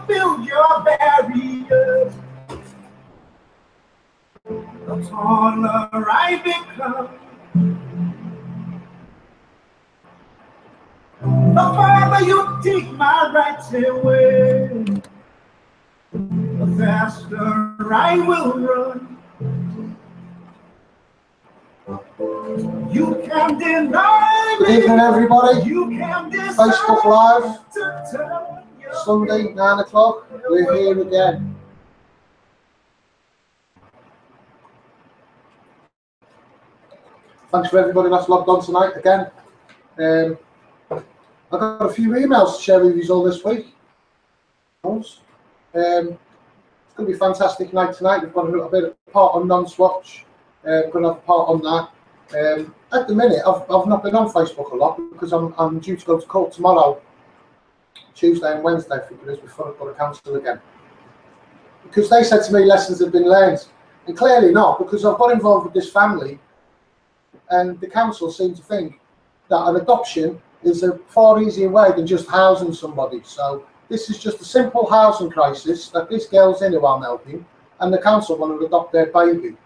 build your barriers, the taller I become, the farther you take my rights away, the faster I will run. You can deny me. Good evening, everybody. You can Facebook Live, Sunday, 9 o'clock. We're here again. Thanks for everybody that's logged on tonight again. I've got a few emails to share with you all this week. It's going to be a fantastic night tonight. We've got a little bit of part on non-swatch. We're going to have a part on that. At the minute, I've not been on Facebook a lot because I'm due to go to court tomorrow, Tuesday and Wednesday, I think it is, before I go to council again. Because they said to me lessons have been learned, and clearly not, because I've got involved with this family, and the council seem to think that an adoption is a far easier way than just housing somebody. So this is just a simple housing crisis that this girl's in who I'm helping, and the council want to adopt their baby.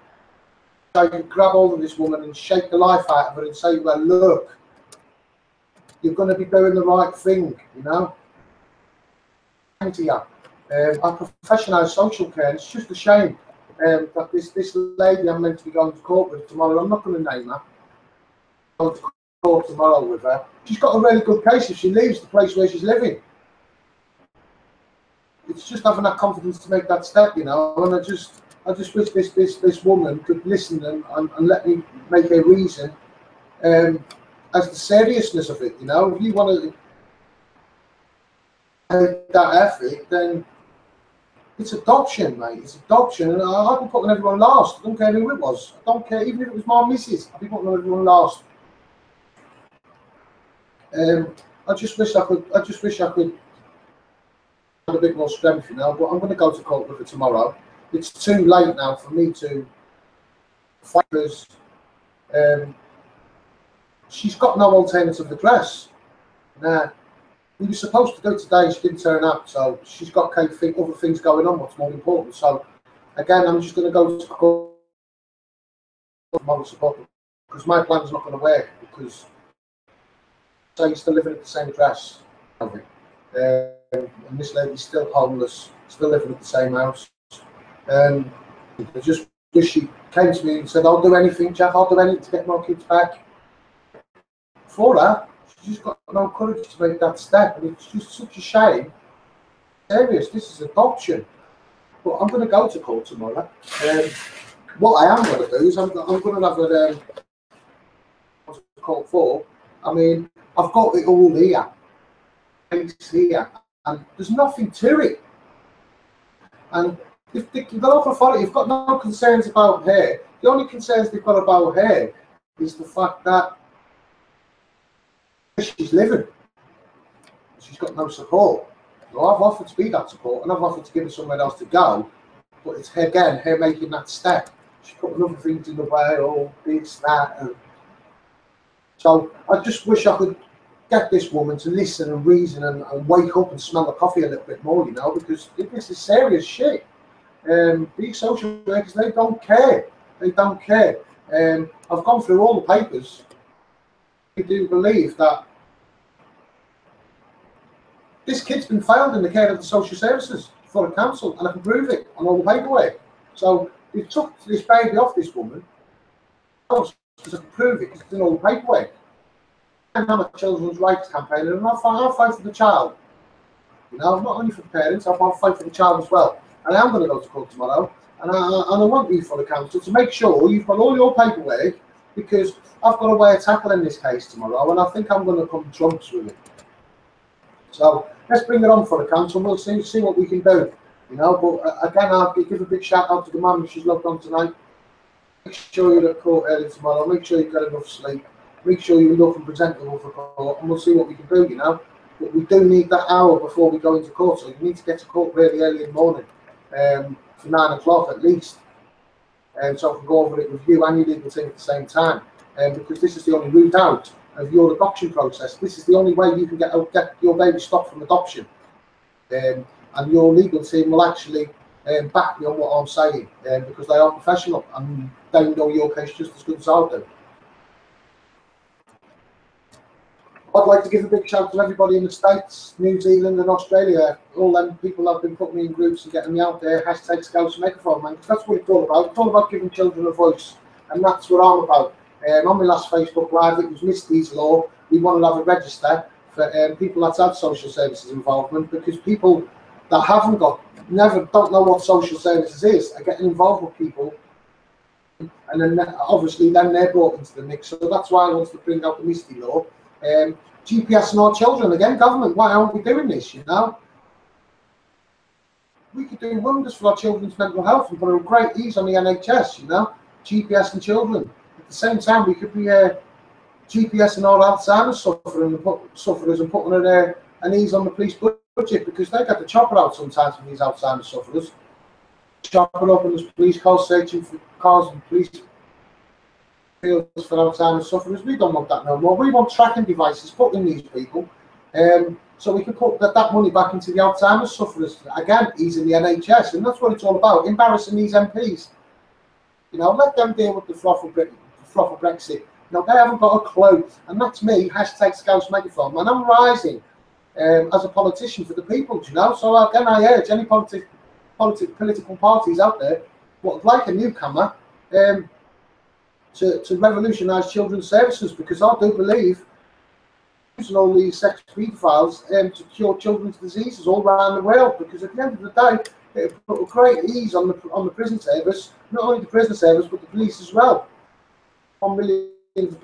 I could grab hold of this woman and shake the life out of her and say, well, look, you're going to be doing the right thing, you know. I professionalise social care, and it's just a shame that this lady I'm meant to be going to court with tomorrow, I'm not going to name her, I'm going to court tomorrow with her. She's got a really good case if she leaves the place where she's living. It's just having that confidence to make that step, you know, and I just wish this woman could listen and let me make a reason as the seriousness of it, you know. If you want to take that effort, then it's adoption, mate. It's adoption, and I'd be putting everyone last. I don't care who it was. I don't care, even if it was my missus, I'd be putting everyone last. I just wish I could have a bit more strength, you know. But I'm going to go to court with her tomorrow. It's too late now for me to fight because she's got no alternative address. Now, we were supposed to go today, she didn't turn up, so she's got other things going on, what's more important. So, again, I'm just going to go to court because my plan's not going to work because I'm still living at the same address. And this lady's still homeless, still living at the same house. I just wish she came to me and said, I'll do anything, Jack, I'll do anything to get my kids back. For her, she's just got no courage to make that step, and it's just such a shame. Serious, this is adoption. But I'm going to go to court tomorrow. What I am going to do is I'm going to have a court for. I mean, I've got it all here. It's here, and there's nothing to it. And if the local authority have got no concerns about her, the only concerns they've got about her is the fact that she's living. She's got no support. So I've offered to be that support, and I've offered to give her somewhere else to go. But it's her, again, her making that step. She's putting other things in the way, all this, that. And so I just wish I could get this woman to listen and reason and wake up and smell the coffee a little bit more, you know, because this is serious shit. These social workers, they don't care. They don't care. I've gone through all the papers. I do believe that this kid's been failed in the care of the social services for the council, and I can prove it on all the paperwork. So they took this baby off this woman because I can prove it because it's in all the paperwork. I'm a children's rights campaigner, and I'll fight for the child. You know, not only for the parents, I'll fight for the child as well. And I am going to go to court tomorrow, and I want you for the council to make sure you've got all your paperwork, because I've got a way of tackling this case tomorrow, and I think I'm going to come trumps with it. So let's bring it on for the council, and we'll see what we can do. You know, but again, I'll give a big shout out to the mum if she's logged on tonight. Make sure you're at court early tomorrow. Make sure you've got enough sleep. Make sure you're looking presentable for court, and we'll see what we can do. You know, but we do need that hour before we go into court, so you need to get to court really early in the morning. For 9 o'clock at least, and so I can go over it with you and your legal team at the same time, because this is the only route out of your adoption process. This is the only way you can get your baby stopped from adoption. and your legal team will actually back me on what I'm saying, because they are professional and they know your case just as good as I do. I'd like to give a big shout to everybody in the States, New Zealand and Australia. All them people have been putting me in groups and getting me out there. Hashtag Scouts Megaphone, man, because that's what it's all about. It's all about giving children a voice, and that's what I'm about. On my last Facebook Live, it was Misty's Law. We want to have a register for people that have social services involvement, because people that haven't got, don't know what social services is, are getting involved with people, and then obviously then they're brought into the mix. So that's why I want to bring out the Misty Law. GPS and our children, again, government, why aren't we doing this, you know? We could do wonders for our children's mental health and put a great ease on the NHS, you know? GPS and children. At the same time, we could be GPS and all Alzheimer's sufferers and putting an ease on the police budget, because they get the chopper out sometimes for these Alzheimer's sufferers. Chopper up in the police cars, searching for cars and police fields for Alzheimer's sufferers. We don't want that no more. We want tracking devices put in these people, so we can put that money back into the Alzheimer's sufferers. Again, easing the NHS, and that's what it's all about. Embarrassing these MPs. You know, let them deal with the fluff of Brexit. You know, they haven't got a clue, and that's me. Hashtag Scouts Megaphone, and I'm rising as a politician for the people. You know, so again, I urge any political parties out there would like a newcomer to revolutionise children's services, because I do believe using all these sex pedophiles to cure children's diseases all around the world, because at the end of the day, it put a great ease on the prison service, not only the prison service but the police as well. £1 million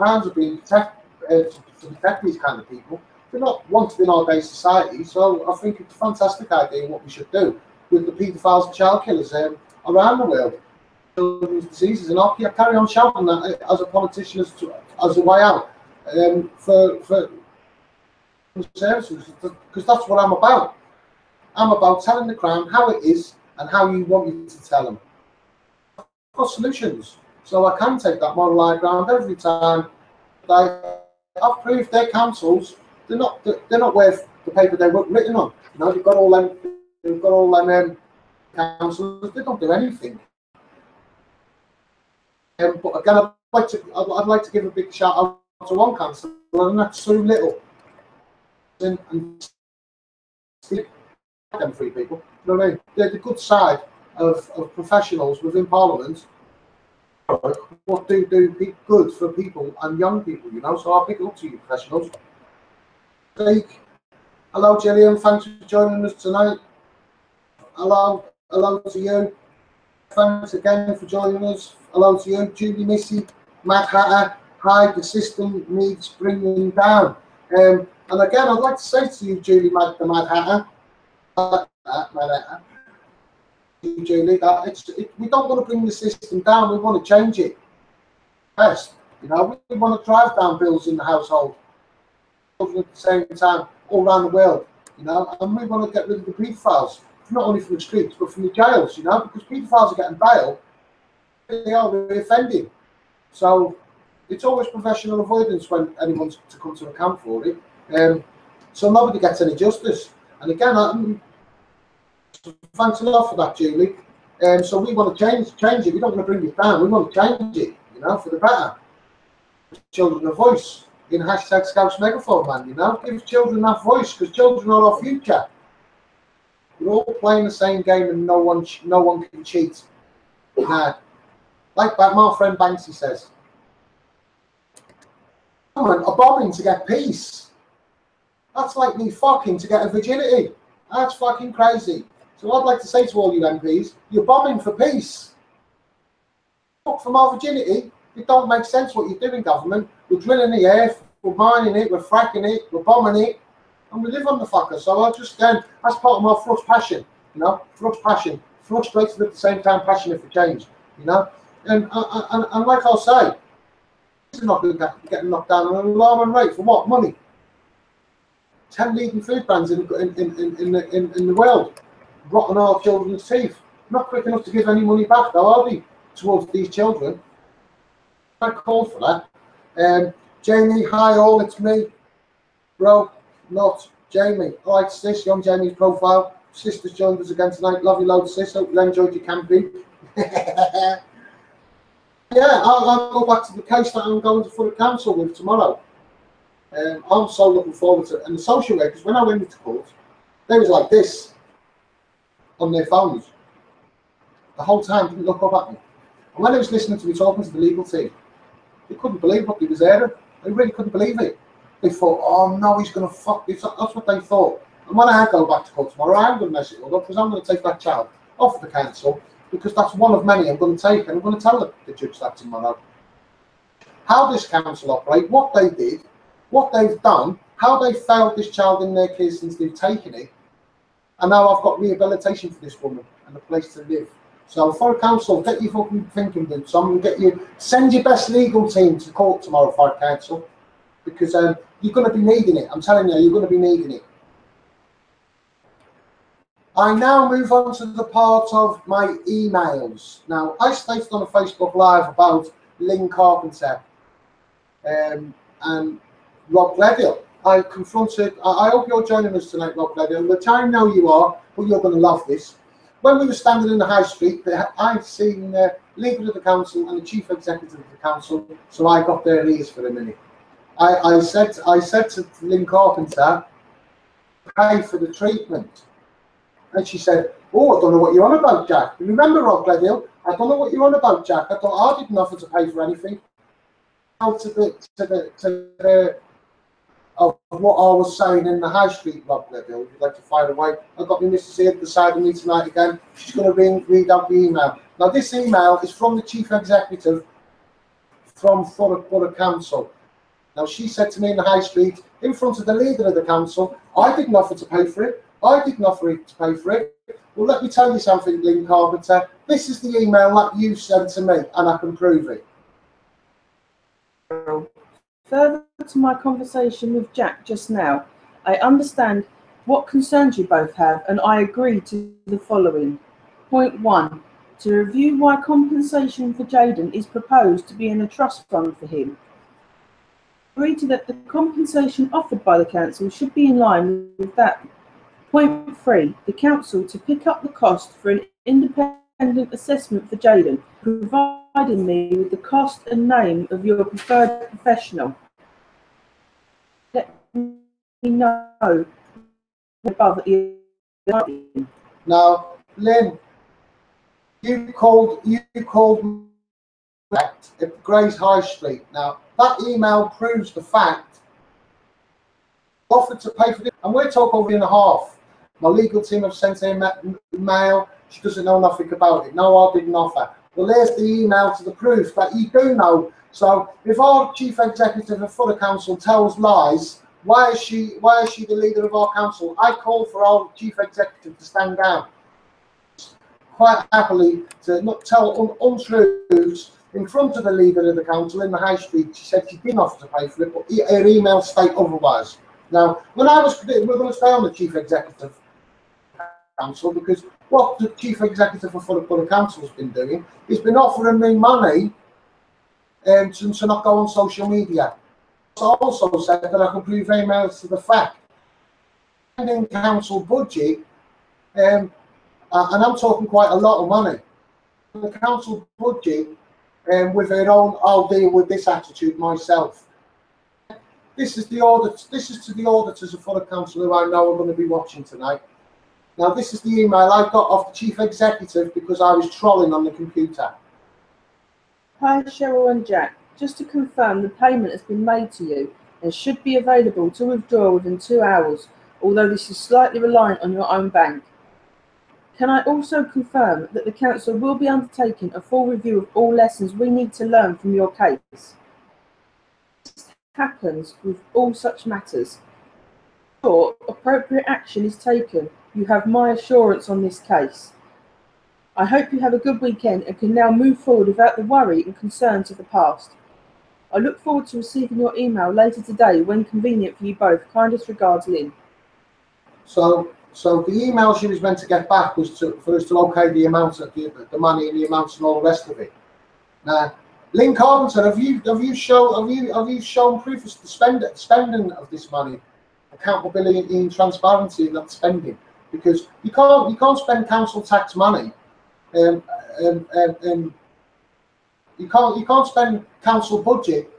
are being to protect these kind of people. They're not wanted in our day society, so I think it's a fantastic idea what we should do with the paedophiles and child killers around the world. Children's diseases, and I'll carry on shouting that as a politician as a way out for services, because that's what I'm about. I'm about telling the Crown how it is and how you want me to tell them. I've got solutions, so I can take that moral high ground every time. I've proved their councils, they're not worth the paper they're written on. You know, they've got all them councils, they don't do anything. But again, I'd like to give a big shout out to one councillor, and that's Sue Little. And them three people, you know what I mean? They're the good side of professionals within Parliament. What do good for people and young people, you know? So I'll pick it up to you, professionals. Hello, Gillian. Thanks for joining us tonight. Hello to you. Thanks again for joining us. Hello to you, Julie, Missy, Mad Hatter. Hi, the system needs bringing down. And again, I'd like to say to you, Julie, the Mad Hatter, Julie, we don't want to bring the system down. We want to change it. Yes, you know, we want to drive down bills in the household at the same time all around the world. You know, and we want to get rid of the paedophiles, not only from the streets but from the jails. You know, because paedophiles are getting bail, they are reoffending. So it's always professional avoidance when anyone's to come to account for it. So nobody gets any justice. And again, thanks a lot for that, Julie. So we want to change it. We don't want to bring it down. We want to change it, you know, for the better. Children a voice in hashtag Scouts Megaphone, man. You know, give children that voice, because children are our future. We're all playing the same game, and no one can cheat. Like my friend Banksy says, a bombing to get peace. That's like me fucking to get a virginity. That's fucking crazy. So I'd like to say to all you MPs, you're bombing for peace. Fuck from our virginity. It don't make sense what you're doing, government. We're drilling the earth, we're mining it, we're fracking it, we're bombing it, and we live on the fucker. So I'll just that's part of my thrust passion, you know, thrust passion, frustrated at the same time, passionate for change, you know. And like I'll say, this is not going to get knocked down on an alarming rate for what? Money. 10 leading food brands in the world, rotting our children's teeth. Not quick enough to give any money back, though, are they, towards these children? I called for that. Jamie, hi all, it's me. Bro, not Jamie. Oh, it's this, you're on Jamie's profile. sister's joined us again tonight. Love you loads, sis. Hope you enjoyed your camping. Yeah, I'll go back to the case that I'm going to for the council with tomorrow. I'm so looking forward to it. And the social workers, when I went into court, they was like this on their phones. The whole time, didn't look up at me. And when I was listening to me talking to the legal team, they couldn't believe what they was hearing. They really couldn't believe it. They thought, oh no, he's going to fuck this up. That's what they thought. And when I go back to court tomorrow, I'm going to mess it all up because I'm going to take that child off the council because that's one of many I'm going to take. And I'm going to tell the judge that tomorrow. How this council operate, what they did, what they've done, how they failed this child in their case since they've taken it. And now I've got rehabilitation for this woman and a place to live. So for a council, get your fucking thinking boots on and send your best legal team to court tomorrow for a council. Because you're going to be needing it. I'm telling you, you're going to be needing it. I now move on to the part of my emails. Now, I stated on a Facebook Live about Lynn Carpenter and Rob Gledhill. I hope you're joining us tonight, Rob Gledhill, which I know you are, but you're going to love this. When we were standing in the high street, I'd seen the leader of the council and the chief executive of the council, so I got their ears for a minute. I said to Lynn Carpenter, pay for the treatment. And she said, oh, I don't know what you're on about, Jack. You remember, Rob Gledhill? I don't know what you're on about, Jack. I thought I didn't offer to pay for anything. Out to the of what I was saying in the high street, Rob Gledhill. If you'd like to fire away, I've got my missus here at the side of me tonight again. She's going to read out the email. Now, this email is from the chief executive from Thurrock Council. Now, she said to me in the high street, in front of the leader of the council, I didn't offer to pay for it. I didn't offer to pay for it. Well, let me tell you something, Lynn Carpenter. This is the email that you sent to me, and I can prove it. Further to my conversation with Jack just now, I understand what concerns you both have, and I agree to the following. Point 1. To review why compensation for Jaden is proposed to be in a trust fund for him. Agree to that the compensation offered by the council should be in line with that. Point 3. The council to pick up the cost for an independent assessment for Jaden, providing me with the cost and name of your preferred professional. Let me know above the. Now, Lynn, you called at Grays High Street. Now, that email proves the fact. Offered to pay for it, and we're talking over in a half. My legal team have sent her mail. She doesn't know nothing about it. No, I didn't offer. Well, there's the email to the proof that you do know. So, if our chief executive of Thurrock Council tells lies, why is she the leader of our council? I call for our chief executive to stand down. Quite happily to not tell untruths in front of the leader of the council in the high street. She said she didn't offer to pay for it, but her email state otherwise. Now, we're going to stay on the chief executive council because what the chief executive of Thurrock Council has been doing is been offering me money to not go on social media. I also said that I can prove emails to the fact. In council budget, and I'm talking quite a lot of money. The council budget, with her own, I'll deal with this attitude myself. This is the audit. This is to the auditors of Thurrock Council who I know are going to be watching tonight. Now, this is the email I got off the chief executive because I was trolling on the computer. Hi, Cheryl and Jack. Just to confirm, the payment has been made to you and should be available to withdraw within 2 hours, although this is slightly reliant on your own bank. Can I also confirm that the council will be undertaking a full review of all lessons we need to learn from your case? This happens with all such matters. Before appropriate action is taken, you have my assurance on this case. I hope you have a good weekend and can now move forward without the worry and concerns of the past. I look forward to receiving your email later today when convenient for you both. Kindest regards, Lynn. So the email she was meant to get back was for us to okay the amounts of the money and the amounts and all the rest of it. Now, Lynn Carpenter, have you shown proof of the spending of this money, accountability and transparency in that spending? because you can't spend council tax money. You can't spend council budget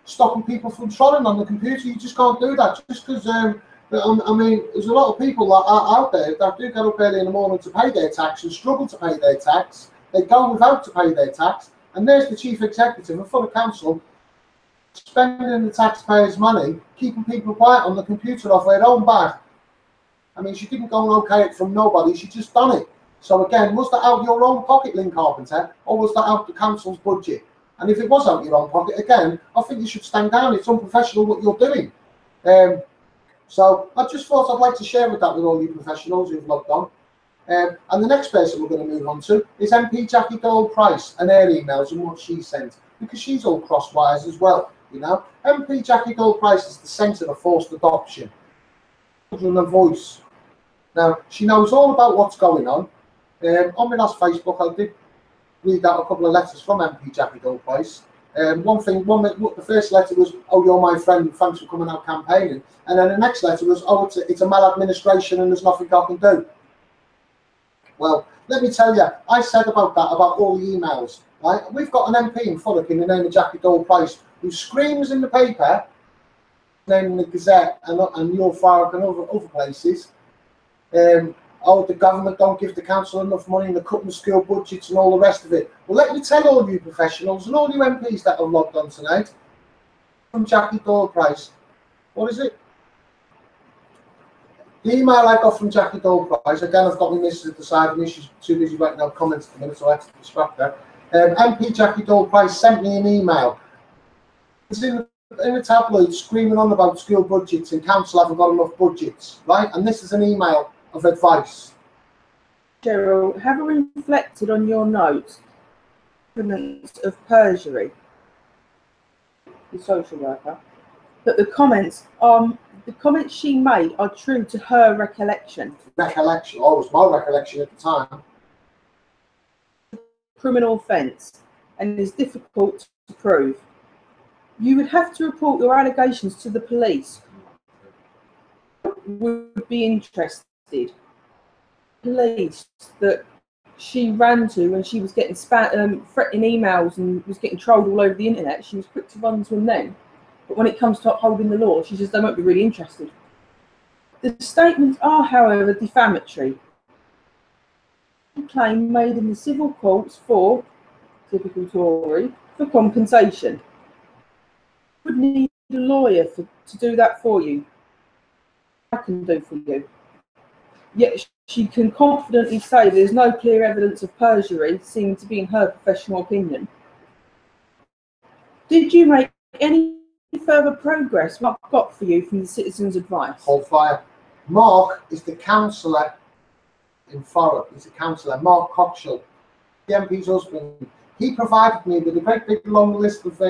stopping people from trolling on the computer. You just can't do that. Just because I mean, there's a lot of people that are out there that do get up early in the morning to pay their tax and struggle to pay their tax. They go without to pay their tax, and there's the chief executive of the council spending the taxpayers' money, keeping people quiet on the computer off their own back. I mean, she didn't go and okay it from nobody. She just done it. So again, was that out of your own pocket, Lynn Carpenter, or was that out the council's budget? And if it was out your own pocket, again, I think you should stand down. It's unprofessional what you're doing. So I just thought I'd like to share with that with all you professionals who've logged on. And the next person we're going to move on to is MP Jackie Gold-Price and her emails and what she sent, because she's all crosswise as well. You know, MP Jackie Gold-Price is the centre of forced adoption. Children a voice. Now she knows all about what's going on. On my last Facebook, I did read out a couple of letters from MP Jackie Gold-Price. The first letter was, "Oh, you're my friend, thanks for coming out campaigning," and then the next letter was, "Oh, it's a maladministration and there's nothing I can do." Well, let me tell you, I said about that, about all the emails. Right, we've got an MP in Thurrock in the name of Jackie Gold-Price who screams in the paper, naming the Gazette and your Thurrock and other places. Oh, the government don't give the council enough money and they're cutting the school budgets and all the rest of it. Well, let me tell all you professionals and all you MPs that have logged on tonight, from Jackie Gold-Price, what is it? The email I got from Jackie Gold-Price, again, I've got my missus at the side of me, she's too busy writing out comments at the minute, so I had to distract her. MP Jackie Gold-Price sent me an email. It's in the tabloid screaming on about school budgets and council haven't got enough budgets, right? And this is an email of advice. Cheryl, have you reflected on your notes, evidence of perjury, the social worker, that the comments she made are true to her recollection? Recollection, oh, it was my recollection at the time. Criminal offence and is difficult to prove. You would have to report your allegations to the police. Would be interested. Police that she ran to when she was getting threatening emails and was getting trolled all over the internet, she was quick to run to them then. But when it comes to upholding the law, they won't be really interested. The statements are, however, defamatory. Claim made in the civil courts for, typical Tory, for compensation. Would need a lawyer to do that for you. I can do for you. Yet she can confidently say there's no clear evidence of perjury, seeming to be in her professional opinion. Did you make any further progress? What I've got for you from the citizens' advice? Hold fire. Mark is the councillor in Thurrock. He's a councillor, Mark Coxshall, the MP's husband. He provided me with a great big long list of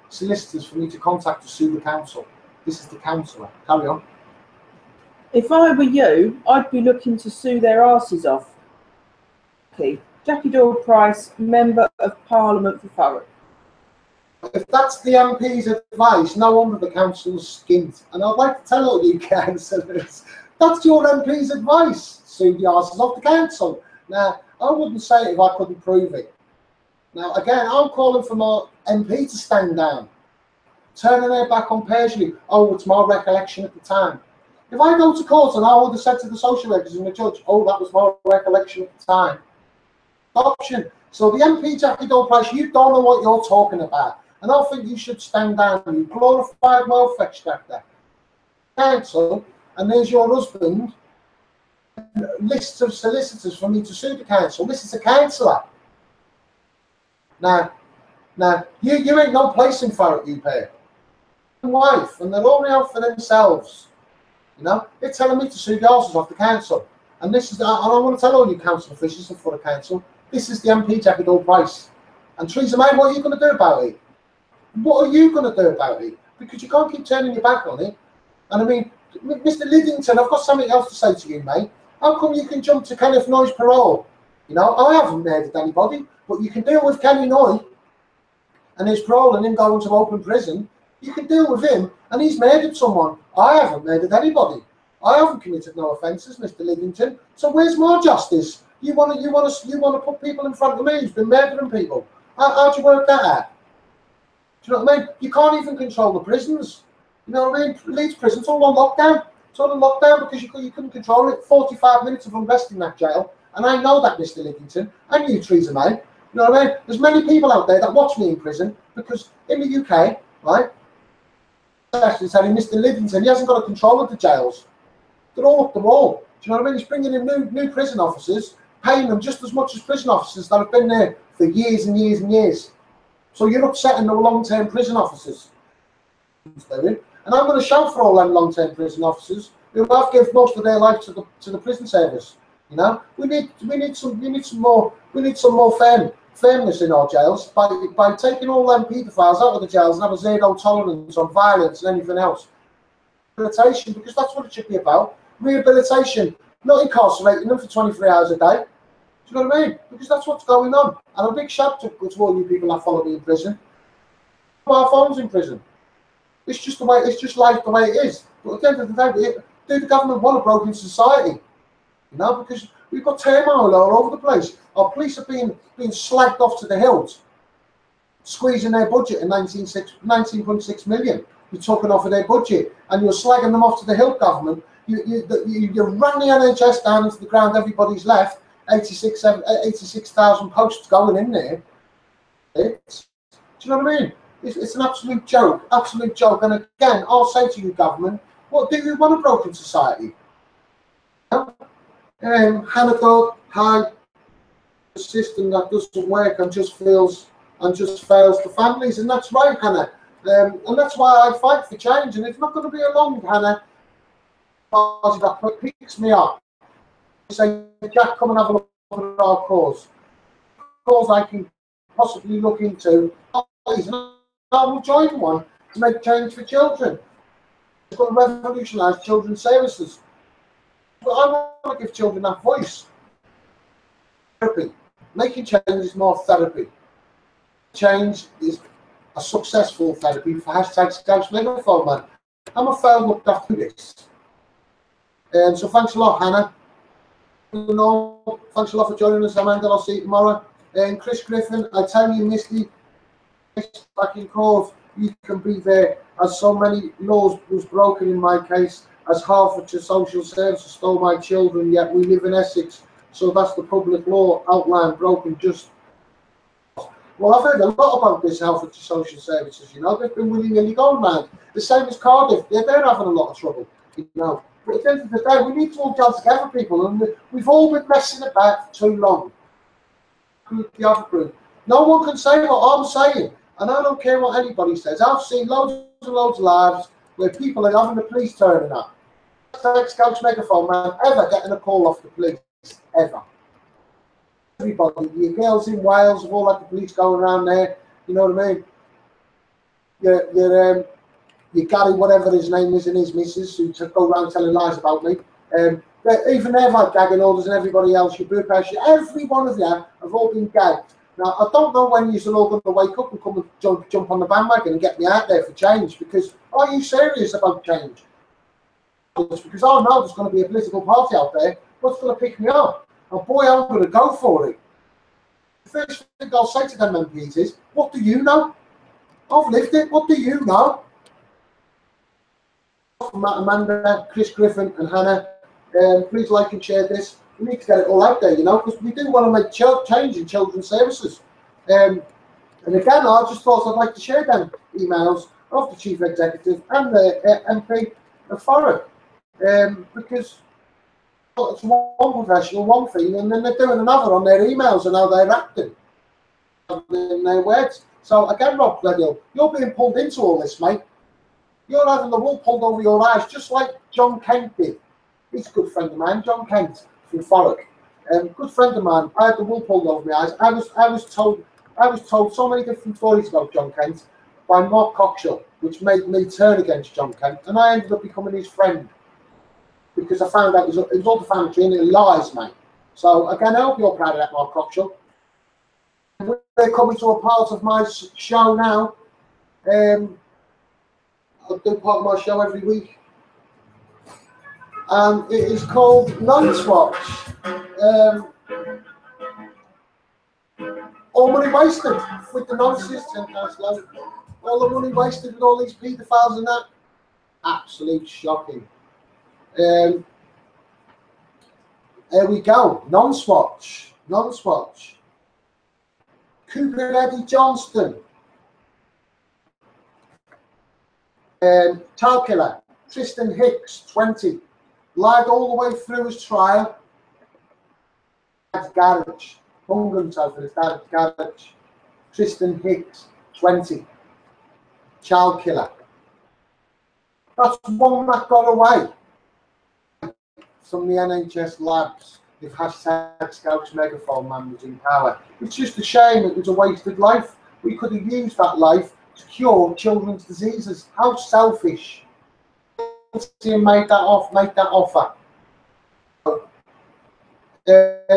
solicitors for me to contact to sue the council. This is the councillor. Carry on. If I were you, I'd be looking to sue their asses off. Okay. Jackie Gold-Price, Member of Parliament for Thurrock. If that's the MP's advice, no wonder the council's skint. And I'd like to tell all you councillors, that's your MP's advice. Sue the asses off the council. Now, I wouldn't say it if I couldn't prove it. Now, again, I'm calling for my MP to stand down. Turning their back on perjury. Oh, it's my recollection at the time. If I go to court and I would have said to the social workers and the judge, oh, that was my recollection at the time. Option. So the MP Jackie Gold-Price, you don't know what you're talking about. And I think you should stand down, you glorified wealth extractor. Council, and there's your husband, lists of solicitors for me to sue the council. This is a councillor. Now, you ain't no place in Thurrock, you pay. Wife, and they're only out for themselves. You know, they're telling me to sue the asses off the council. And this is, and I want to tell all you council officials and for the council, this is the MP Jackie Gold-Price. And Theresa May, what are you going to do about it? What are you going to do about it? Because you can't keep turning your back on it. And I mean, Mr. Liddington, I've got something else to say to you, mate. How come you can jump to Kenneth Noy's parole? You know, I haven't murdered anybody, but you can deal with Kenny Noy and his parole and him going to open prison. You can deal with him, and he's murdered someone. I haven't murdered anybody. I haven't committed no offences, Mr. Livingston. So where's my justice? You want to put people in front of me who's been murdering people. How do you work that out? Do you know what I mean? You can't even control the prisons. You know what I mean? Leeds prison's all on lockdown. It's all on lockdown because you couldn't control it. 45 minutes of unrest in that jail. And I know that, Mr. Livingston. I knew Theresa May. You know what I mean? There's many people out there that watch me in prison because in the UK, right, especially telling Mr. Livingston, he hasn't got a control of the jails. They're all up the wall. Do you know what I mean? He's bringing in new prison officers, paying them just as much as prison officers that have been there for years and years and years. So you're upsetting the long-term prison officers. And I'm going to shout for all them long-term prison officers who have given most of their life to the prison service. You know, we need some more firmness in our jails by taking all them paedophiles out of the jails and have a zero tolerance on violence and anything else. Rehabilitation, because that's what it should be about. Rehabilitation, not incarcerating them for 23 hours a day. Do you know what I mean? Because that's what's going on. And a big shout to all you people that follow me in prison. Our phones in prison. It's just the way. It's just life the way it is. But at the end of the day, do the government want a broken society? You know, because we've got turmoil all over the place. Our police are being slagged off to the hills, squeezing their budget at 19.6 million. You're talking off of their budget, and you're slagging them off to the hill, government. You run the NHS down into the ground. Everybody's left. 86,000 posts going in there. Do you know what I mean? It's an absolute joke, absolute joke. And again, I'll say to you, government, what do you want a broken society? Hannah thought, hi, a system that doesn't work and just fails to families, and that's right, Hannah. And that's why I fight for change. And it's not going to be a long, Hannah, that picks me up. Say, Jack, come and have a look at our cause. Cause I can possibly look into. I will join one to make change for children. It's going to revolutionise children's services. But I want to give children that voice. Therapy. Making change is more therapy. Change is a successful therapy for #Scouts Megaphone, man. I'm a failed looked after this. So thanks a lot, Hannah. Thanks a lot for joining us, Amanda. I'll see you tomorrow. And Chris Griffin, I tell you, Misty, back in court, you can be there, as so many laws was broken in my case, as Hertfordshire Social Services stole my children, yet we live in Essex, so that's the public law outline broken just. Well, I've heard a lot about this Hertfordshire Social Services, you know, they've been willy-nilly going round. The same as Cardiff, they're having a lot of trouble, you know. But at the end of the day, we need to all get together, people, and we've all been messing about for too long. The other group. No one can say what I'm saying, and I don't care what anybody says. I've seen loads and loads of lives where people are having the police turning up. #Scouts Megaphone, man, ever getting a call off the police, ever. Everybody, your girls in Wales have all had the police going around there, you know what I mean? Your Gary, whatever his name is, and his missus, who go around telling lies about me. Even they've had gagging orders, and everybody else, your Brooke House, every one of you have all been gagged. Now, I don't know when you're all going to wake up and come and jump on the bandwagon and get me out there for change, because are you serious about change? Because I know there's going to be a political party out there what's going to pick me up. And boy, I'm going to go for it. The first thing I'll say to them MPs is, what do you know? I've lived it. What do you know? Amanda, Chris Griffin and Hannah, please like and share this. We need to get it all out there, you know, because we do want to make change in children's services. And again, I just thought I'd like to share them emails of the Chief Executive and the MP of Forest, because it's one professional, one thing, and then they're doing another on their emails and how they're acting in their words. So again, Rob Gledhill, you're being pulled into all this, mate. You're having the wool pulled over your eyes, just like John Kent did. He's a good friend of mine, John Kent from Forest. Good friend of mine. I had the wool pulled over my eyes. I was told so many different stories about John Kent by Mark Coxall, which made me turn against John Kent, and I ended up becoming his friend because I found out it was all defamatory and it lies, mate. So again, I hope you're proud of that, Mark Coxall. We're coming to a part of my show now. I'll do part of my show every week. and it is called Nonce Watch. All money wasted with the nonsense, 10 times low. All the money wasted with all these paedophiles and that. Absolute shocking. Here we go. Nonce Watch. Nonce Watch. Cooper Eddie Johnston. Child killer. Tristan Hicks, 20. Lied all the way through his trial. Dad's garage. Hung himself in his dad's garage. Tristan Hicks, 20. Child killer. That's one that got away from the NHS labs. If hashtag Scouts Megaphone Man was in power. It's just a shame it was a wasted life. We could have used that life to cure children's diseases. How selfish. Make that offer.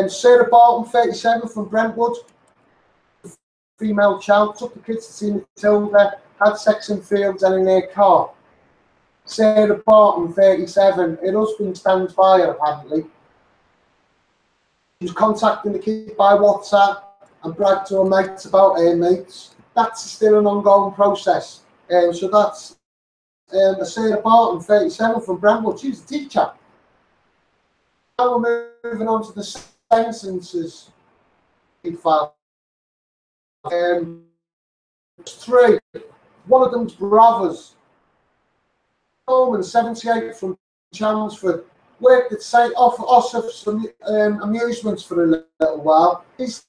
Sarah Barton, 37, from Brentwood. Female child, took the kids to see Matilda, had sex in fields and in their car. Sarah Barton, 37, her husband stands by her apparently. She was contacting the kids by WhatsApp and bragged to her mates about her mates. That's still an ongoing process. So that's Sarah Barton, 37, from Brentwood. She's a teacher. Now we're moving on to the sentences. File. 3. One of them's brothers. Coleman, 78, from Chelmsford. Worked at St. Off some amusements for a little while. He's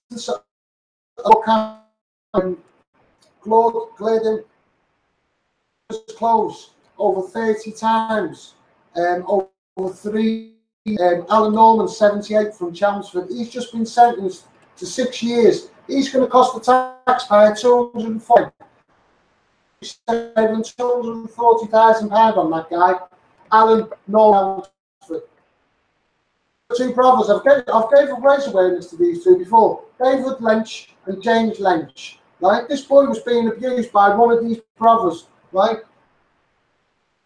Glidden close over 30 times. Over 3. Alan Norman, 78, from Chelmsford. He's just been sentenced to 6 years. He's going to cost the taxpayer £240,000 on that guy. Alan Norman. 2 brothers. I've gave a race awareness to these 2 before. David Lynch and James Lynch. Right? This boy was being abused by one of these brothers. Right?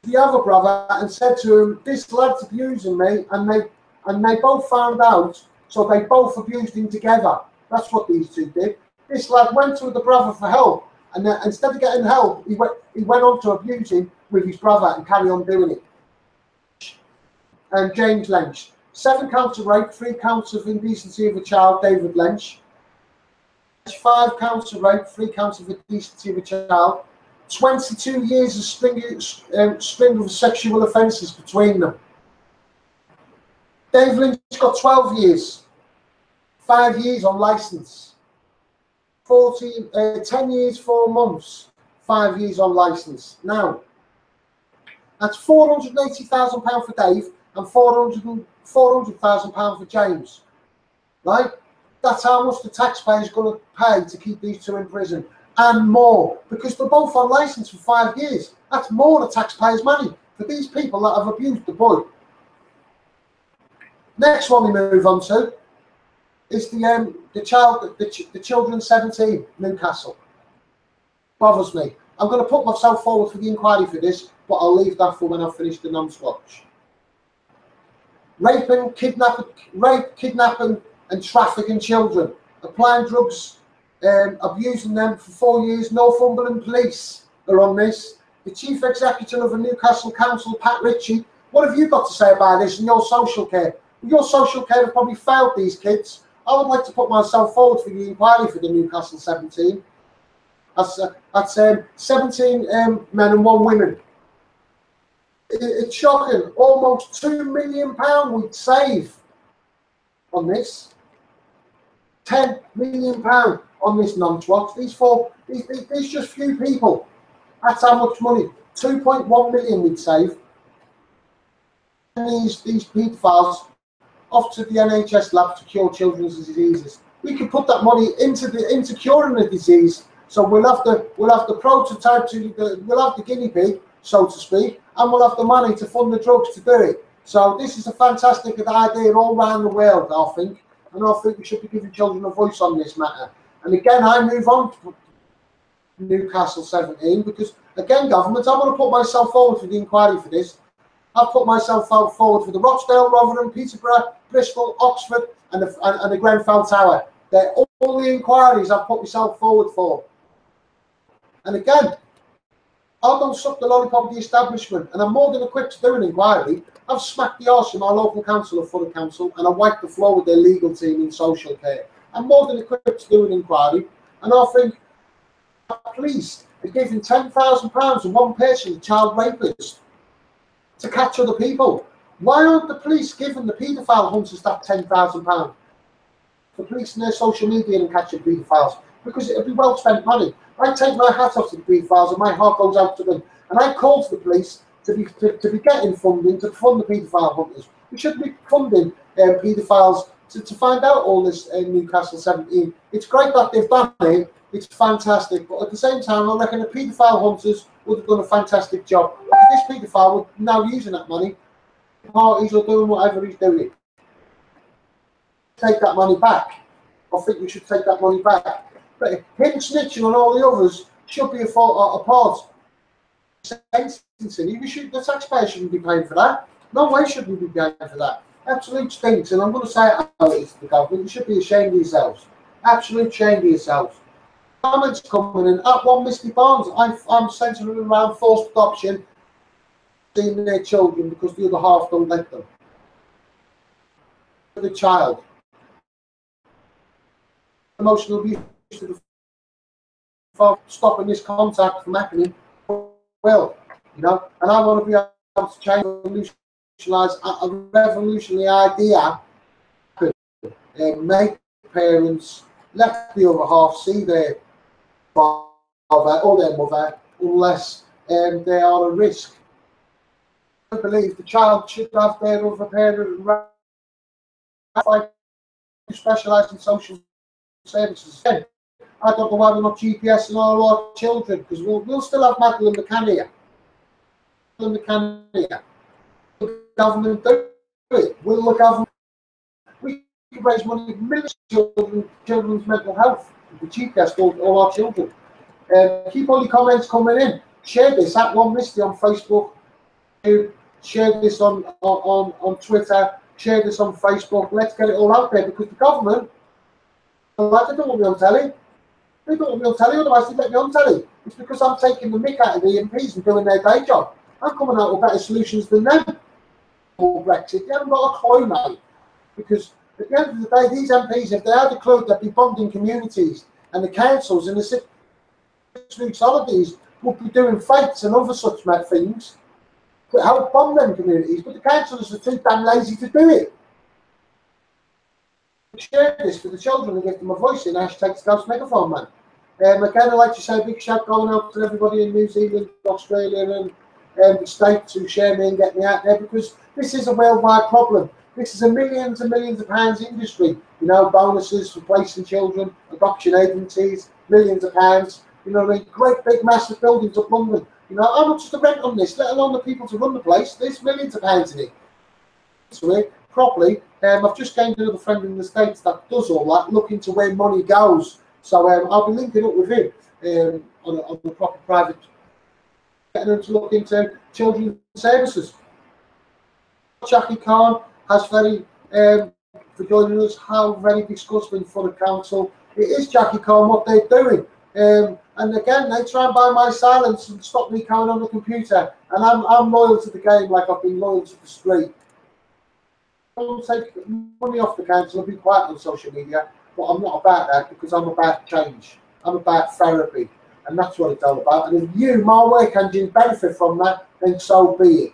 The other brother and said to him, "This lad's abusing me," and they both found out, so they both abused him together. That's what these 2 did. This lad went to the brother for help, and instead of getting help, he went on to abuse him with his brother and carry on doing it. And James Lynch, 7 counts of rape, 3 counts of indecency of a child. David Lynch, 5 counts of rape, 3 counts of indecency of a child. 22 years of string of sexual offences between them. Dave Lynch got 12 years, 5 years on licence. 10 years, 4 months, 5 years on licence. Now, that's £480,000 for Dave and £400,000 for James. Right? That's how much the taxpayer is going to pay to keep these 2 in prison. And more, because they're both on licence for 5 years. That's more the taxpayers' money for these people that have abused the boy. Next one we move on to is the children 17, Newcastle. Bothers me. I'm going to put myself forward for the inquiry for this, but I'll leave that for when I've finished the Nonce Watch. Rape, kidnapping, and trafficking children. Applying drugs. Abusing them for 4 years. Northumberland Police are on this. The Chief Executive of the Newcastle Council, Pat Ritchie, what have you got to say about this in your social care? Your social care have probably failed these kids. I would like to put myself forward for the inquiry for the Newcastle 17. That's 17 men and 1 woman. It's shocking. Almost £2 million we'd save on this. £10 million on this Nonce Watch. These just few people. That's how much money. 2.1 million we'd save. And these paedophiles off to the NHS lab to cure children's diseases. We could put that money into curing the disease. So we'll have the prototype we'll have the guinea pig, so to speak, and we'll have the money to fund the drugs to do it. So this is a fantastic idea all around the world, I think. And I think we should be giving children a voice on this matter. And again, I move on to Newcastle 17 because, again, government, I want to put myself forward for the inquiry for this. I've put myself forward for the Rochdale, Rotherham, Peterborough, Bristol, Oxford, and the Grenfell Tower. They're all the inquiries I've put myself forward for. And again, I don't suck the lollipop of the establishment, and I'm more than equipped to do an inquiry. I've smacked the arse of my local council of Fulham Council, and I wiped the floor with their legal team in social care. I'm more than equipped to do an inquiry, and I think police are giving £10,000 to one person, a child rapist, to catch other people. Why aren't the police giving the paedophile hunters that £10,000 for policing their social media and catching paedophiles? Because it would be well spent money. I take my hat off to the paedophiles and my heart goes out to them. And I call to the police to be getting funding to fund the paedophile hunters. We should be funding paedophiles to find out all this in Newcastle 17. It's great that they've done it. It's fantastic. But at the same time, I reckon the paedophile hunters would have done a fantastic job. Because this paedophile would now using that money, parties are doing whatever he's doing. Take that money back. I think we should take that money back. But him snitching on all the others should be a part. Sentencing. The taxpayer shouldn't be paying for that. No way should we be paying for that. Absolute stinks. And I'm going to say it how it is to the government. You should be ashamed of yourselves. Absolute shame of yourselves. Comments coming in. At one Misty Barnes, I'm centering around forced adoption, seeing their children because the other half don't let them. For the child. Emotional abuse to the father, stopping this contact from happening. Well, you know, and I want to be able to change, revolutionize a revolutionary idea, make parents let the other half see their father or their mother unless they are a risk. I believe the child should have their other parent who specialise in social services. I don't know why we're not GPSing all our children, because we'll still have Magdalene McCann here. Will the government do it? Will the government? We can raise money for millions of children's mental health. The GPS all our children. Keep all your comments coming in. Share this at One Misty on Facebook. Share this on Twitter. Share this on Facebook. Let's get it all out there, because the government, they don't want me on telly. They don't want me on telly, otherwise they let me on telly. It's because I'm taking the mick out of the MPs and doing their day job. I'm coming out with better solutions than them. For Brexit, they haven't got a clue, mate. Because at the end of the day, these MPs, if they had a clue, they'd be bonding communities, and the councils and the 6 weeks holidays would be doing fakes and other such things to help bond them communities. But the councils are too damn lazy to do it. Share this for the children and give them a voice in #Ghost Megaphone, man. Again, I'd like to say a big shout going out to everybody in New Zealand, Australia, and the States who share me and get me out there, because this is a worldwide problem. This is a millions and millions of pounds industry. You know, bonuses for placing children, adoption agencies, millions of pounds. You know, great big massive buildings up London. You know, how much is the rent on this? Let alone the people to run the place. There's millions of pounds in it. So it properly. I've just gained another friend in the States that does all that, look into where money goes. So I'll be linking up with him on a proper private, getting him to look into children's services. Jackie Khan has for joining us, how very disgusting for the council. It is, Jackie Khan, what they're doing. And again, they try and buy my silence and stop me coming on the computer. And I'm loyal to the game like I've been loyal to the street. I don't take money off the council and be quiet on social media, but I'm not about that, because I'm about change. I'm about therapy, and that's what it's all about. And if you, my work engine, benefit from that, then so be it.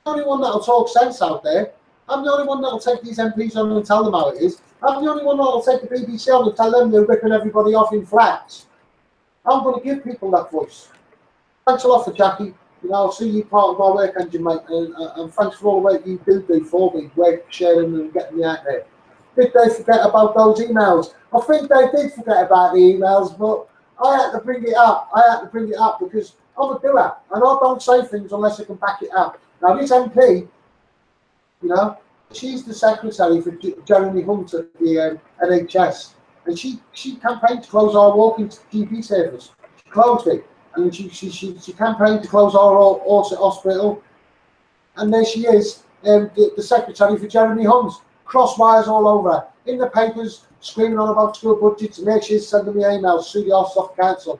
I'm the only one that'll talk sense out there. I'm the only one that'll take these MPs on and tell them how it is. I'm the only one that'll take the BBC on and tell them they're ripping everybody off in flats. I'm going to give people that voice. Thanks a lot for Jackie. You know, I'll see you part of my work engine, mate, and thanks for all the work you do for me, work sharing and getting me out there. Did they forget about those emails? I think they did forget about the emails, but I had to bring it up. Because I'm a doer, and I don't say things unless I can back it up. Now, this MP, you know, she's the secretary for Jeremy Hunt at the NHS, and she campaigned to close our walking GP service. She closed it. And she campaigned to close our Orset Hospital. and there she is, the secretary for Jeremy Hunt. Cross wires all over her. In the papers, screaming on about school budgets, and there she is sending me emails through the Ossoff Council.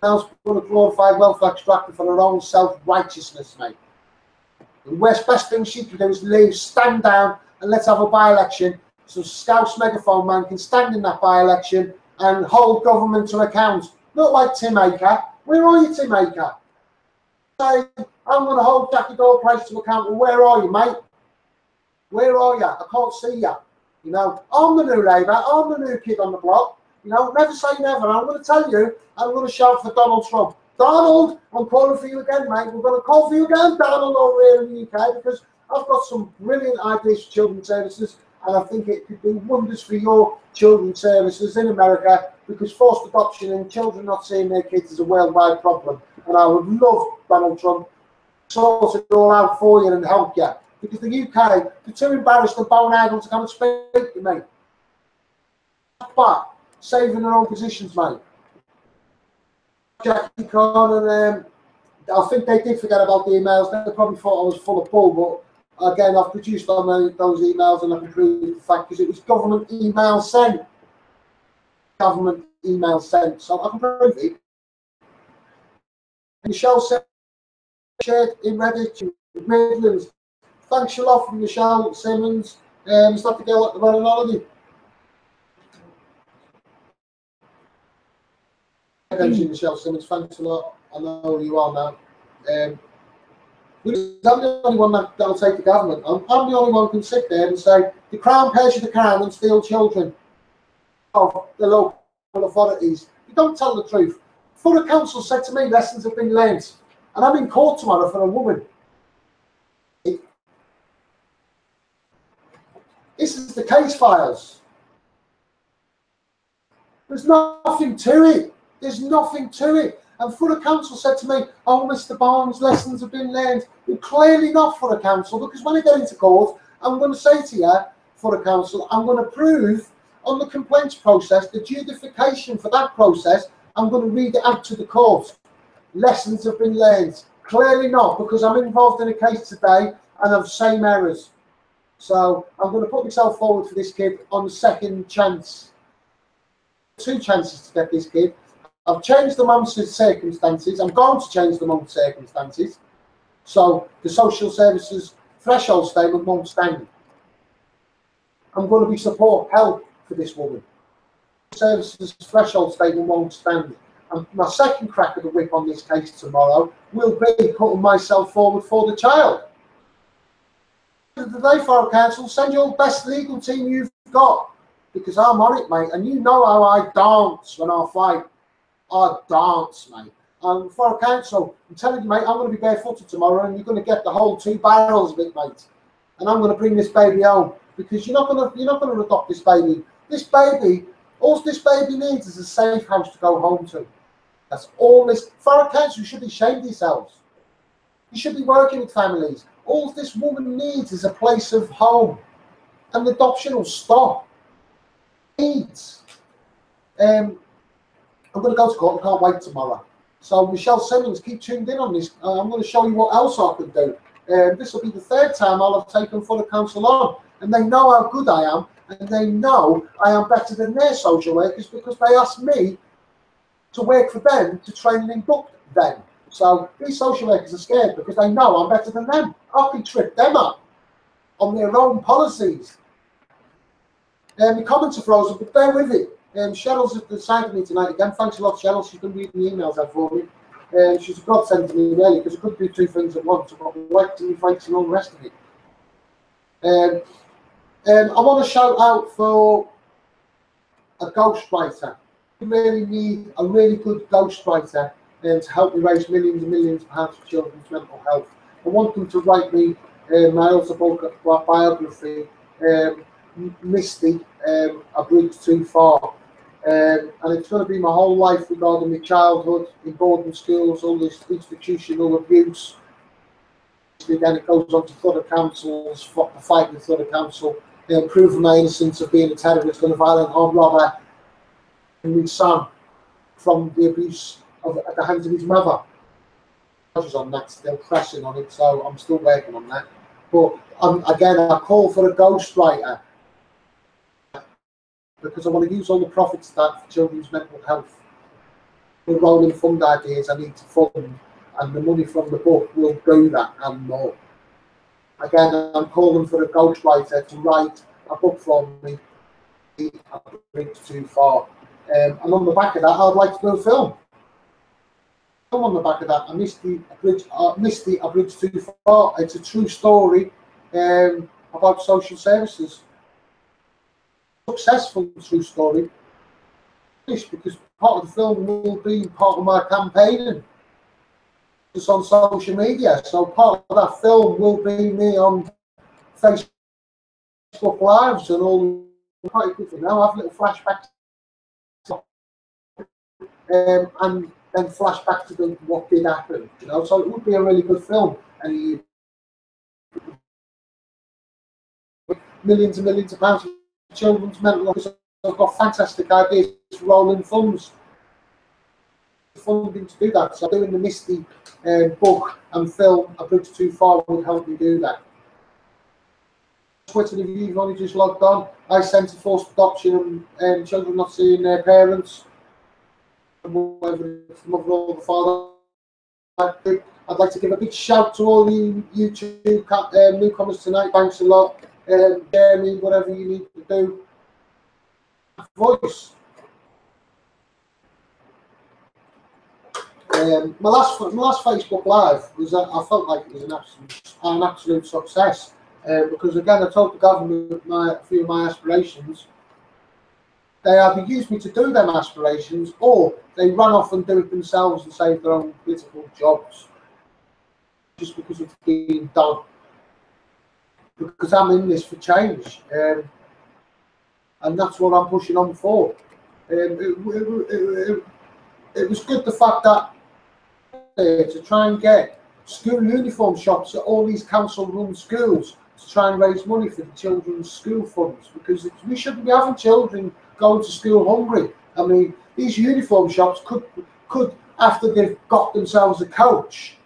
Now going to glorify welfare extractor for her own self-righteousness, mate. The best thing she can do is leave, stand down, and let's have a by-election so Scouse Megaphone Man can stand in that by-election and hold government to account. Not like Tim Aker. Where are you, Tim Aker? Say, I'm going to hold Jackie Goldprice to account. Well, where are you, mate? Where are you? I can't see you. You know, I'm the new Labour. I'm the new kid on the block. You know, never say never. I'm going to tell you, I'm going to shout for Donald Trump. Donald, I'm calling for you again, mate. We're going to call for you again, Donald, over here in the UK, because I've got some brilliant ideas for children's services, and I think it could do wonders for your children's services in America, because forced adoption and children not seeing their kids is a worldwide problem. And I would love Donald Trump to sort it all out for you and help you. Because the UK, they're too embarrassed and bone to come and speak to me. But saving their own positions, mate. Jackie Khan and I think they did forget about the emails. They probably thought I was full of bull, but again, I've produced on those emails and I can prove the fact because it was government email sent. Government email sent, so I can prove it. Michelle said, shared in Reddit, Midlands. Thanks a lot from Michelle Simmons. It's not the girl at the running holiday. Michelle Simmons, thanks a lot. I know who you are now. I'm the only one that'll take the government. I'm the only one who can sit there and say the Crown pays you the crown and steal children of the local authorities. You don't tell the truth. Borough Council said to me lessons have been learned, and I'm in court tomorrow for a woman. This is the case files. There's nothing to it. There's nothing to it. And Borough Council said to me, oh, Mr. Barnes, lessons have been learned. Well, clearly not Borough Council, because when I get into court, I'm going to say to you, Borough Council, I'm going to prove on the complaints process, the justification for that process, I'm going to read it out to the court. Lessons have been learned. Clearly not, because I'm involved in a case today and I've same errors. So I'm going to put myself forward for this kid on the second chance. 2 chances to get this kid. I've changed the mum's circumstances. I'm going to change the mum's circumstances. So the social services threshold statement won't stand. I'm going to be support, help for this woman. Services threshold statement won't stand. And my second crack of the whip on this case tomorrow will be putting myself forward for the child. Today, Borough Council, send your best legal team you've got, because I'm on it, mate. And you know how I dance when I fight. I dance, mate. And Borough Council, I'm telling you, mate, I'm going to be barefooted tomorrow, and you're going to get the whole 2 barrels of it, mate. And I'm going to bring this baby home, because you're not going to adopt this baby. This baby, all this baby needs is a safe house to go home to. That's all this. Borough Council, you should be ashamed of yourselves. You should be working with families. All this woman needs is a place of home, and the adoption will stop. Needs. I'm going to go to court. I can't wait tomorrow. So Michelle Simmons, keep tuned in on this. I'm going to show you what else I can do. This will be the 3rd time I'll have taken Borough Council on, and they know how good I am, and they know I am better than their social workers because they asked me to work for them to train and induct them. So these social workers are scared because they know I'm better than them. I can trip them up on their own policies. The comments are frozen, but bear with it. Cheryl's at the side of me tonight again. Thanks a lot, Cheryl. She's been reading the emails out for me. She's a godsend to me, really, because I couldn't do 2 things at once. I've got work to me, fights, and all the rest of it. I want to shout out for a ghostwriter. I really need a really good ghostwriter to help me raise millions and millions of pounds for children's mental health. I want them to write me my autobiography, Misty, A Bridge Too Far. And it's going to be my whole life regarding my childhood in boarding schools, all this institutional abuse. Then it goes on to Thurrock Council's fight with Thurrock Council, proving my innocence of being a terrorist and a violent armed robber, and my son from the abuse at the hands of his mother. on that, still pressing on it, so I'm still working on that. But again, I call for a ghostwriter because I want to use all the profits of that for children's mental health. The rolling fund ideas I need to fund, and the money from the book will do that and more. Again, I'm calling for a ghostwriter to write a book for me. A bridge too far, and on the back of that, I'd like to do a film. On the back of that, I missed the A Bridge Too Far. It's a true story about social services. Successful true story, because part of the film will be part of my campaigning. It's on social media, so part of that film will be me on Facebook Lives and all. Quite good now. I have little flashbacks, and then flashback to what did happen. You know, so it would be a really good film. And millions and millions of pounds for children's mental health. I've got fantastic ideas for rolling funds, funding to do that. So doing the Misty book and film A Bridge Too Far would help me do that. Twitter, if you've only just logged on, I Centre Forced Adoption and children not seeing their parents, whether it's the mother or the father. I'd like to give a big shout to all you YouTube newcomers tonight. Thanks a lot. Jeremy, whatever you need to do. Voice. My last Facebook Live was I felt like it was an absolute success. Because again, I told the government a few of my aspirations. They either use me to do them aspirations, or they run off and do it themselves and save their own political jobs, just because it's being done. Because I'm in this for change, and that's what I'm pushing on for. It was good the fact that to try and get school uniform shops at all these council-run schools to try and raise money for the children's school funds, because we shouldn't be having children going to school hungry. I mean, these uniform shops could after they've got themselves a coach,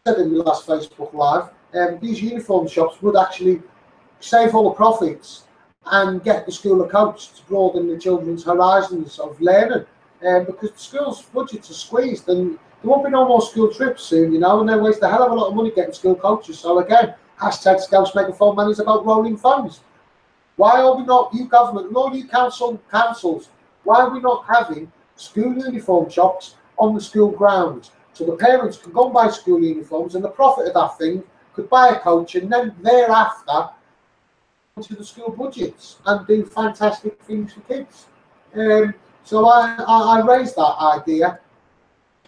said in the last Facebook Live, these uniform shops would actually save all the profits and get the school a coach to broaden the children's horizons of learning, because the school's budgets are squeezed and there won't be no more school trips soon, you know, and they waste a hell of a lot of money getting school coaches. So again, hashtag Scouts Megaphone Man is about rolling funds. Why are we not, you government and all you councils, why are we not having school uniform shops on the school grounds, so the parents can go and buy school uniforms and the profit of that thing could buy a coach, and then thereafter to the school budgets and do fantastic things for kids. So I raised that idea,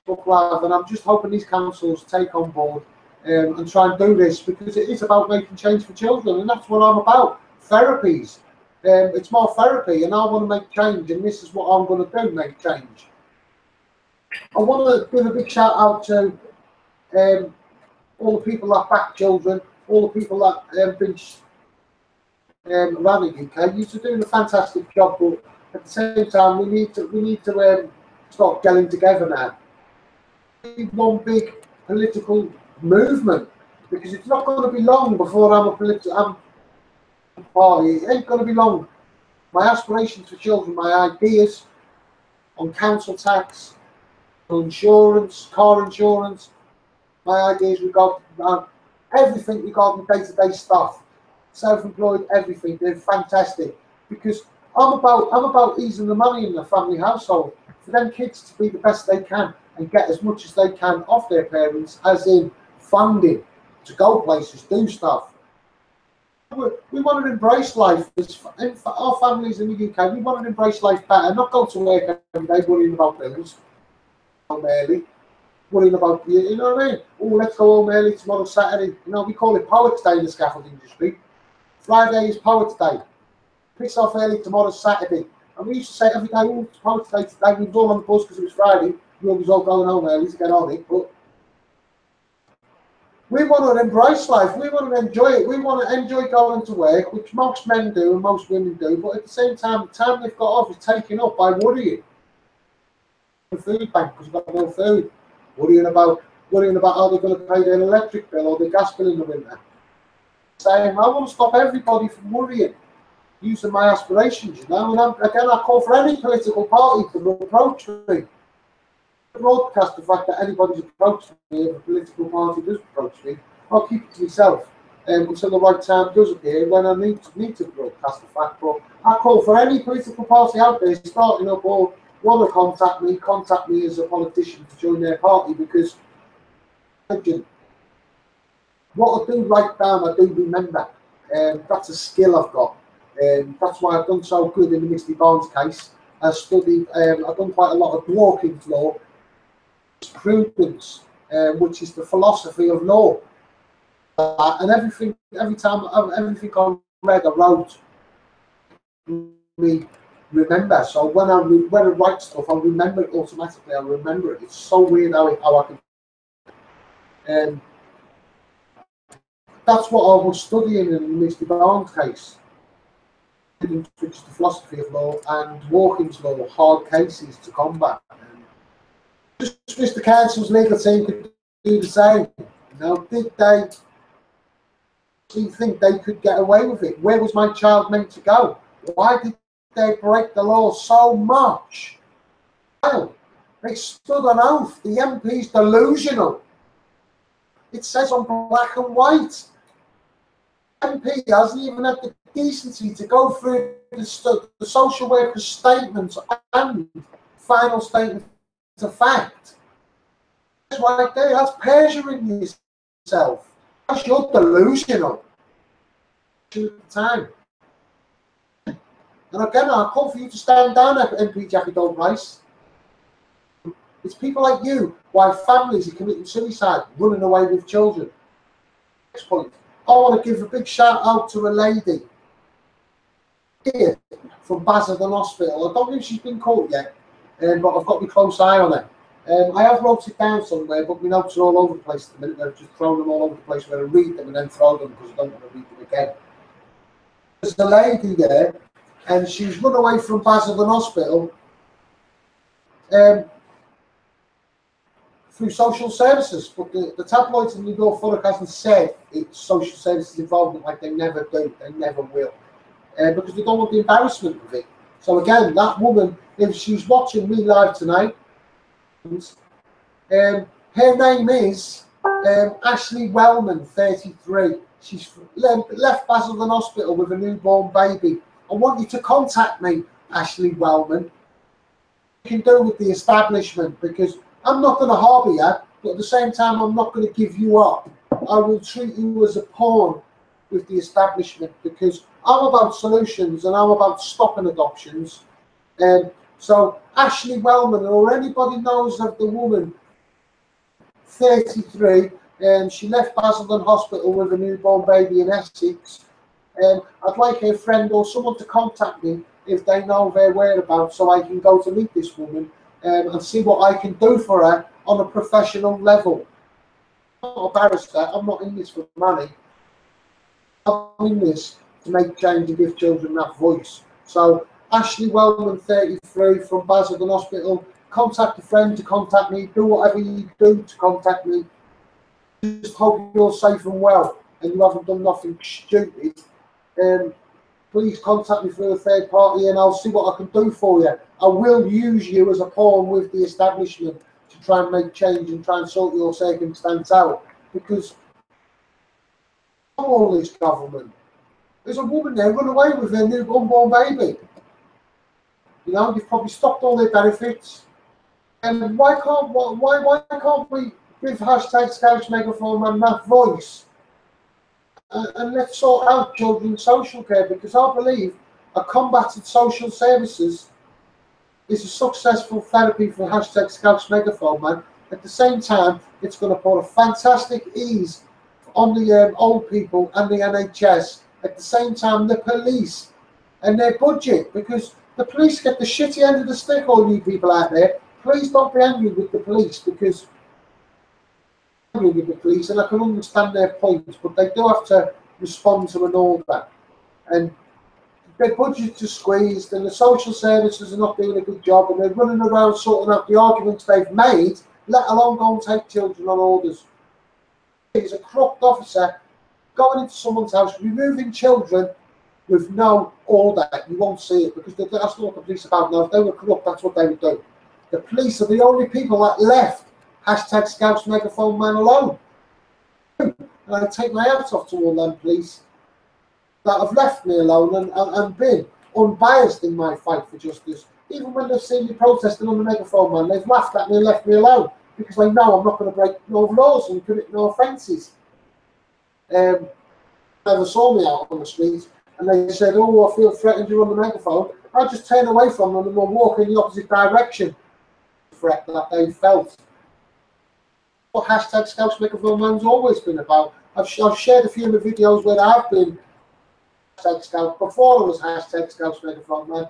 and I'm just hoping these councils take on board and try and do this, because it is about making change for children, and that's what I'm about. Therapies. It's more therapy, and I want to make change, and this is what I'm going to do, make change. I want to give a big shout out to all the people that back children, all the people that have been around the UK. You're doing a fantastic job, but at the same time, we need to start getting together now. We need one big political movement, because it's not going to be long before I'm a political party. It ain't going to be long. My aspirations for children, my ideas on council tax, on insurance, car insurance, my ideas regarding everything regarding day-to-day stuff, self-employed, everything. They're fantastic, because I'm about easing the money in the family household for them kids to be the best they can and get as much as they can off their parents, as in funding to go places, do stuff. We want to embrace life. Our families in the UK, we want to embrace life better, not go to work every day worrying about bills, home early, worrying about, you know what I mean? Oh, let's go home early tomorrow, Saturday. You know, we call it Poets Day in the scaffold industry. Friday is Poets Day. Piss off early, tomorrow's Saturday. And we used to say every day, oh, it's Poets Day today. We were all on the bus because it was Friday. We always all going home early to get on it. But we want to embrace life. We want to enjoy it. We want to enjoy going to work, which most men do and most women do. But at the same time, the time they've got off is taken up by worrying. The food bank, because we've got no food. Worrying about worrying about how they're going to pay their electric bill or their gas bill in the winter. Saying, I want to stop everybody from worrying, using my aspirations, you know. And again, I call for any political party to approach me. Broadcast the fact that anybody's approached me, if a political party does approach me, I'll keep it to myself until the right time does appear when I need to broadcast the fact. But I call for any political party out there starting up or want to contact me as a politician to join their party, because what I do write down, I do remember. That's a skill I've got. That's why I've done so good in the Misty Barnes case. I studied, I've done quite a lot of Dworkin's law, prudence, which is the philosophy of law. And everything I read, I wrote me remember. So when I write stuff, I remember it automatically. I remember it. It's so weird how I can. That's what I was studying in the Misty Barnes case, which is the philosophy of law, and Dworkin's law, hard cases to combat. Just wish the council's legal team could do the same. You know, did they think they could get away with it? Where was my child meant to go? Why did they break the law so much? Well, they stood on oath. The MP's delusional. It says on black and white. MP hasn't even had the decency to go through the social worker's statements and final statement of fact. That's right there. That's perjuring yourself. That's your delusional. At the time. And again, I call for you to stand down, MP Jackie Dole-Price. It's people like you why families are committing suicide, running away with children. Next point. I want to give a big shout out to a lady here from Basildon Hospital. I don't think she's been caught yet, but I've got my close eye on her. I have wrote it down somewhere, but my notes are all over the place at the minute. I've just thrown them all over the place where I read them and then throw them because I don't want to read them again. There's a lady there, and she's run away from Basildon Hospital through social services, but the tabloids in New York Fullock hasn't said it's social services involvement, like they never do, they never will, because they don't want the embarrassment of it. So again, that woman, if she's watching me live tonight, her name is Ashley Wellman, 33. She's left Basildon Hospital with a newborn baby. I want you to contact me, Ashley Wellman. You can do with the establishment, because I'm not going to harbour you, but at the same time, I'm not going to give you up. I will treat you as a pawn with the establishment, because I'm about solutions and I'm about stopping adoptions. So Ashley Wellman, or anybody knows of the woman, 33, she left Basildon Hospital with a newborn baby in Essex. I'd like her friend or someone to contact me if they know their whereabouts, so I can go to meet this woman and see what I can do for her on a professional level. I'm not a barrister, I'm not in this for money. I'm in this to make change and give children that voice. So Ashley Wellman, 33, from Basildon Hospital, contact a friend to contact me, do whatever you do to contact me. Just hope you're safe and well and you haven't done nothing stupid. Please contact me through a third party and I'll see what I can do for you. I will use you as a pawn with the establishment to try and make change and try and sort your circumstance out, because all this government, there's a woman there run away with her new unborn baby. You know, you've probably stopped all their benefits. And why can't we give hashtag Scouts Megaphone Man that voice? And let's sort out children's social care, because I believe a combated social services is a successful therapy for hashtag Scouts Megaphone Man. At the same time, it's going to put a fantastic ease on the old people and the NHS. At the same time, the police and their budget, because the police get the shitty end of the stick, all you people out there. Please don't be angry with the police, because with the police, and I can understand their points, but they do have to respond to an order, and their budgets are squeezed, and the social services are not doing a good job, and they're running around sorting out the arguments they've made let alone go and take children on orders. He's a corrupt officer going into someone's house, removing children with no order. You won't see it because that's not what the police are about now. If they were corrupt, that's what they would do. The police are the only people that left hashtag Scouts Megaphone Man alone. And I take my hat off to all them police that have left me alone and been unbiased in my fight for justice. Even when they've seen me protesting on the Megaphone Man, they've laughed at me and left me alone because they know I'm not going to break no laws and commit no offences. Never saw me out on the street and they said, oh, I feel threatened, you're on the megaphone. I just turn away from them and will walk in the opposite direction. Threat that they felt. What hashtag Scouts Megaphone Man's always been about. I've shared a few of the videos where I've been hashtag Scouts before I was hashtag Scouts Megaphone Man.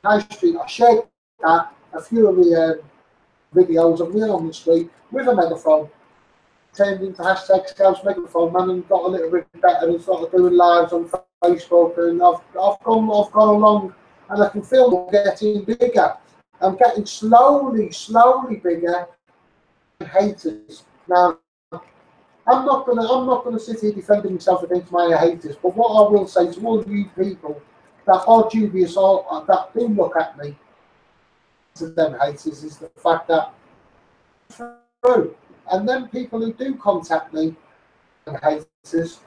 High Street, I shared that, a few of the videos of me on the street with a megaphone. Turned into hashtag Scouts Megaphone Man and got a little bit better and started doing lives on Facebook, and I've gone along and I can feel I'm getting bigger. I'm getting slowly bigger. Haters. Now, I'm not gonna sit here defending myself against my haters, but what I will say to all of you people that are dubious or that do look at me, to them haters, is the fact that through, and then people who do contact me, haters,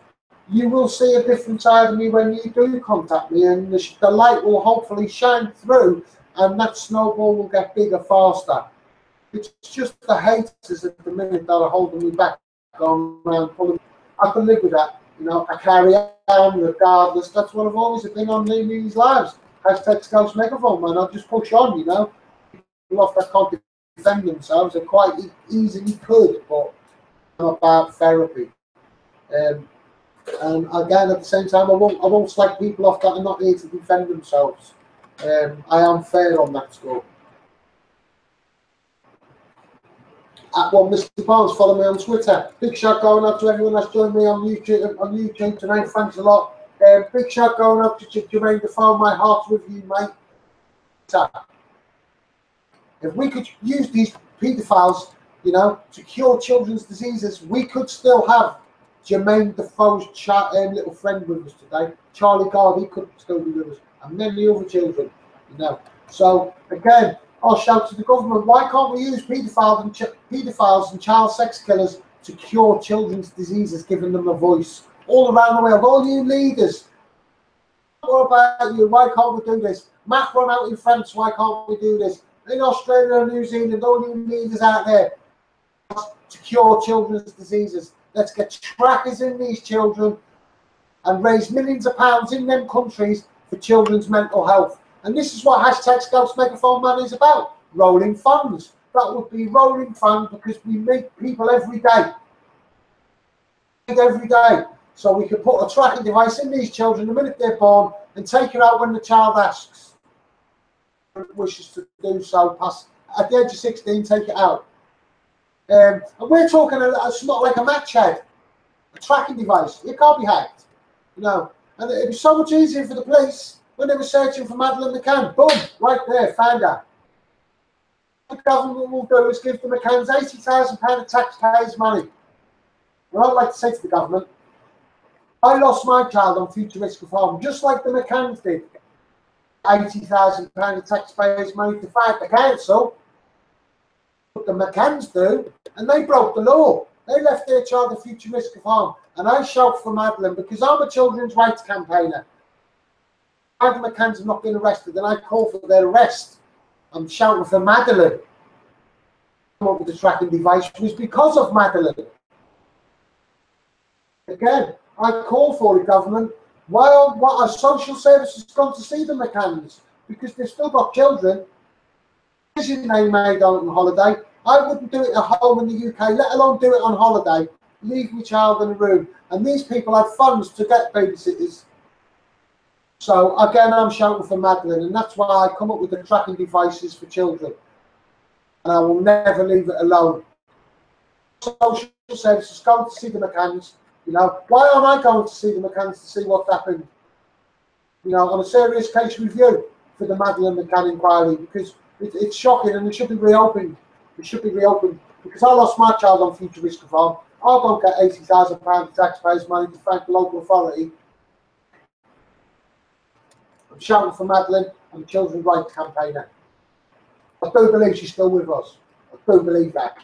you will see a different side of me when you do contact me, and the light will hopefully shine through, and that snowball will get bigger faster. It's just the haters at the minute that are holding me back, going around pulling. I can live with that, you know. I carry on regardless. That's what I've always been on in these lives. Hashtag Scouts Megaphone Man. I just push on, you know. People off that can't defend themselves, and quite easily could, but I'm about therapy. And again, at the same time, I won't slag people off that are not here to defend themselves. I am fair on that score. Well, Mr. Barnes, follow me on Twitter. Big shout going out to everyone that's joined me on YouTube tonight. Thanks a lot. Big shout going out to Jermaine Defoe. My heart's with you, mate. If we could use these paedophiles, you know, to cure children's diseases, we could still have Jermaine Defoe's little friend with us today. Charlie Gard, he could still be with us, and many other children, you know. So again, I'll shout to the government, why can't we use paedophiles and child sex killers to cure children's diseases, giving them a voice all around the world? All you leaders, what about you? Why can't we do this? Macron out in France, why can't we do this? In Australia and New Zealand, all you leaders out there to cure children's diseases. Let's get trackers in these children and raise millions of pounds in them countries for children's mental health. And this is what hashtag Scouts Megaphone Man is about. Rolling funds. That would be rolling funds because we meet people every day. Every day. So we can put a tracking device in these children the minute they're born and take it out when the child asks. Wishes to do so, pass at the age of 16, take it out. And we're talking it's not like a match head, a tracking device. It can't be hacked, you know. And it'd be so much easier for the police when they were searching for Madeleine McCann. Boom, right there, found her. What the government will do is give the McCanns £80,000 of taxpayers' money. Well, I'd like to say to the government, I lost my child on future risk of harm, just like the McCanns did. £80,000 of taxpayers' money to fight the council. But the McCanns do, and they broke the law. They left their child at future risk of harm. And I shout for Madeleine because I'm a children's rights campaigner. Why the McCanns have not been arrested, and I call for their arrest. I'm shouting for Madeleine. Come up with the tracking device was because of Madeleine. Again, I call for the government. Why are social services gone to see the McCanns? Because they've still got children. Decision they made on holiday. I wouldn't do it at home in the UK, let alone do it on holiday. Leave my child in a room. And these people had funds to get babysitters. So again, I'm shouting for Madeleine, and that's why I come up with the tracking devices for children. And I will never leave it alone. Social services going to see the McCanns. You know, why am I going to see the McCanns to see what's happened? You know, on a serious case review for the Madeleine McCann inquiry, because it's shocking and it should be reopened. It should be reopened, because I lost my child on futuristic farm. I don't get £80,000 of taxpayers' money to thank the local authority. I'm shouting for Madeline and the Children's Rights campaigner. I do believe she's still with us. I do believe that.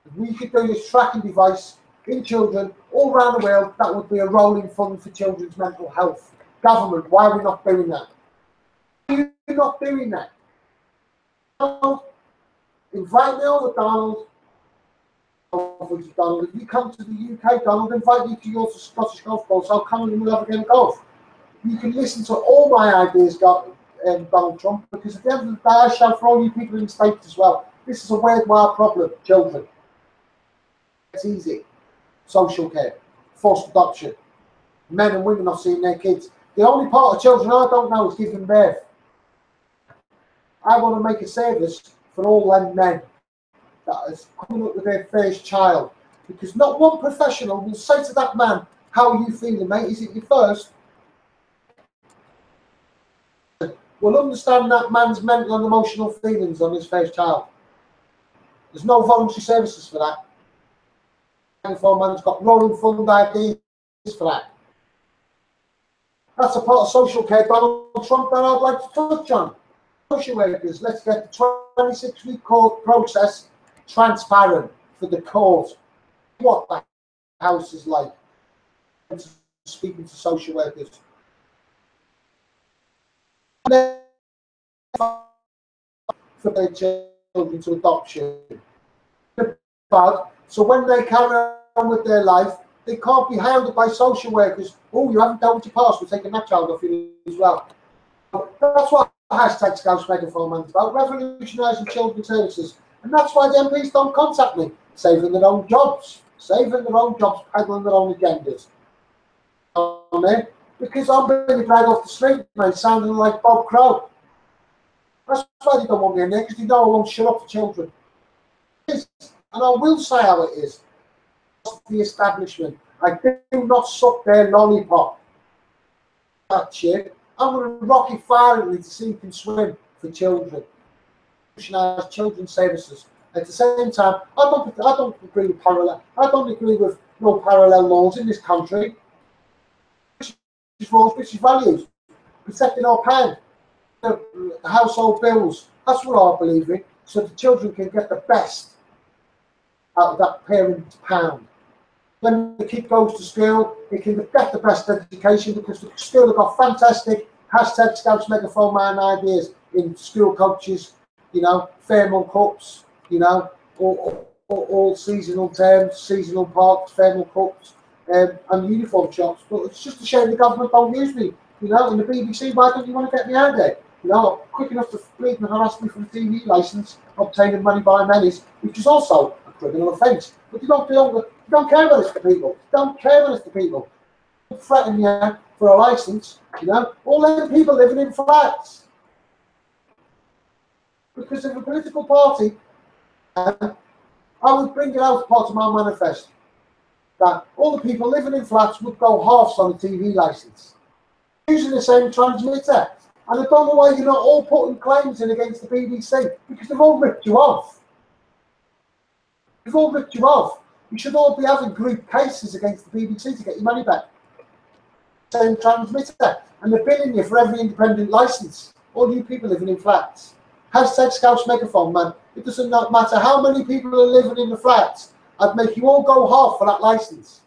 If we could do this tracking device in children all around the world, that would be a rolling fund for children's mental health. Government, why are we not doing that? Why are you not doing that? Donald, invite me over, Donald. Donald, if you come to the UK, Donald, invite me to your Scottish golf course. I'll come and we'll have a game of golf. You can listen to all my ideas, Donald Trump, because at the end of the day, I shout for all you people in the States as well. This is a worldwide problem, children. It's easy. Social care, forced adoption. Men and women not seeing their kids. The only part of children I don't know is giving birth. I want to make a service for all them men that is coming up with their first child, because not one professional will say to that man, "How are you feeling, mate? Is it your first?" We'll understand that man's mental and emotional feelings on his first child. There's no voluntary services for that. Man's got rolling fund ideas for that. That's a part of social care, Donald Trump, that I'd like to touch on. Social workers, let's get the 26-week court process transparent for the court. What the house is like. Speaking to social workers. For their children to adoption. But so when they carry on with their life, they can't be hounded by social workers. Oh, you haven't dealt with your past, we're taking that child off you as well. That's what hashtag Scouts Megaphone Man is about, revolutionising children's services. And that's why the MPs don't contact me, saving their own jobs, peddling their own agendas. Because I'm being dragged off the street, mate, sounding like Bob Crow. That's why they don't want me in there, because they know I won't shut up for children. And I will say how it is. The establishment. I do not suck their lollipop. That shit. I'm going to rock it violently to see who can swim for children. Children's services. At the same time, I don't agree with parallel. I don't agree with no parallel laws in this country. British laws, British values, protecting our pound, the household bills. That's what I believe in. So the children can get the best out of that parent's pound. When the kid goes to school, they can get the best education, because the school have got fantastic hashtag Scouts Megaphone Man ideas in school coaches, you know, Fairmont Cups, you know, all seasonal terms, seasonal parks, Fairmont Cups, and uniform shops. But it's just a shame the government don't use me, you know, and the BBC, why don't you want to get me out there? You know, quick enough to bleed and harass me for the TV licence, obtaining money by monies, which is also a criminal offence. But you don't care about this to people. Don't care about this to people. Don't threaten you for a licence, you know. All them people living in flats. Because of a political party, I would bring it out as part of my manifesto that all the people living in flats would go halves on a TV licence, using the same transmitter. And I don't know why you're not all putting claims in against the BBC, because they've all ripped you off. They've all ripped you off. You should all be having group cases against the BBC to get your money back. Same transmitter. And they're billing you for every independent licence. All you people living in flats. Hashtag Scouts Megaphone Man. It doesn't matter how many people are living in the flats. I'd make you all go half for that licence.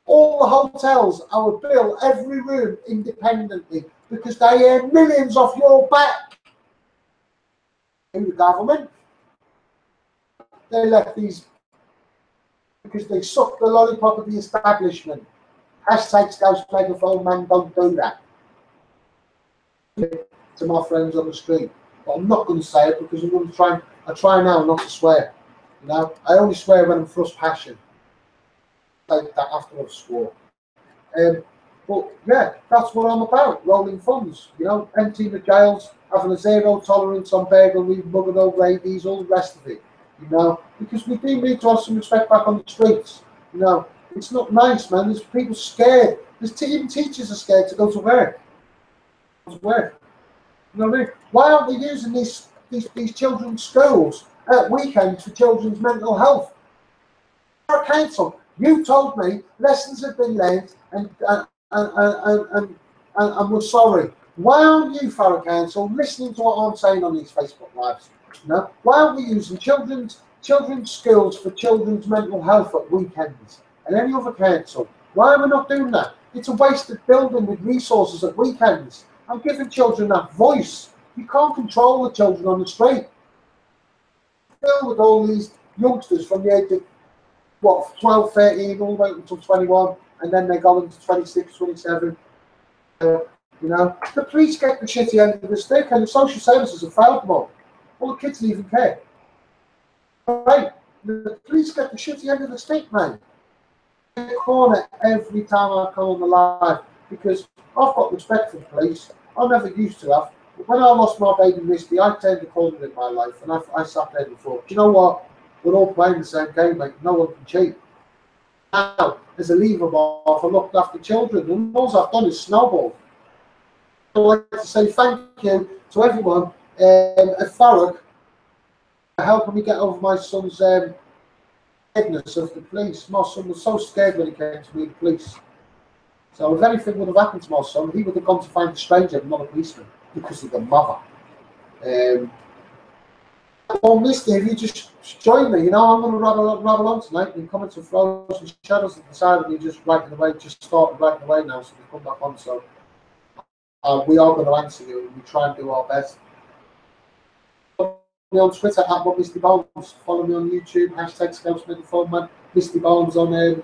All the hotels, I would bill every room independently, because they earn millions off your back. In the government, they let these, because they suck the lollipop of the establishment. Hashtag Scouts Megaphone Man, don't do that. To my friends on the street. But I'm not going to say it, because I'm going to I try now not to swear. You know, I only swear when I'm thrust passion. Like that after I've swore. But yeah, that's what I'm about. Rolling funds, you know, emptying the jails, having a zero tolerance on burglary, mugging, rabies, all the rest of it. You know, because we do need to have some respect back on the streets. You know, it's not nice, man. There's people scared. Even teachers are scared to go to work. You know what I mean? Why aren't they using these children's schools at weekends for children's mental health. Council, you told me lessons have been learned and we're sorry. Why aren't you, Farrow Council, listening to what I'm saying on these Facebook Lives? You know, why aren't we using children's skills for children's mental health at weekends and any other council? Why are we not doing that? It's a wasted building with resources at weekends. I'm giving children that voice. You can't control the children on the street. Deal with all these youngsters from the age of, what, 12, 13, all the way up until 21, and then they go into 26, 27. You know, the police get the shitty end of the stick, and the social services have failed them all. All the kids don't even care. Right? The police get the shitty end of the stick, man. I corner every time I come on the live because I've got respect for the police. I never used to have. But when I lost my baby Misty, I turned the corner in my life, and I sat there and thought, do you know what? We're all playing the same game, mate. No one can cheat. Now, as a leaver off, I looked after children, and all I've done is snowball. I'd like to say thank you to everyone at Farrock for helping me get over my son's scaredness of the police. My son was so scared when he came to meet the police. So if anything would have happened to my son, he would have gone to find a stranger, not a policeman, because of the mother. Well, Misty, if you just join me, you know, I'm going to rabble on tonight and come into Frozen Shadows at the side of me just writing away, just started writing away now, so we come back on. So we are going to answer you, and we try and do our best. Follow me on Twitter at Misty Bones. Follow me on YouTube, #ScoutsMegaPhone, Misty Bones on.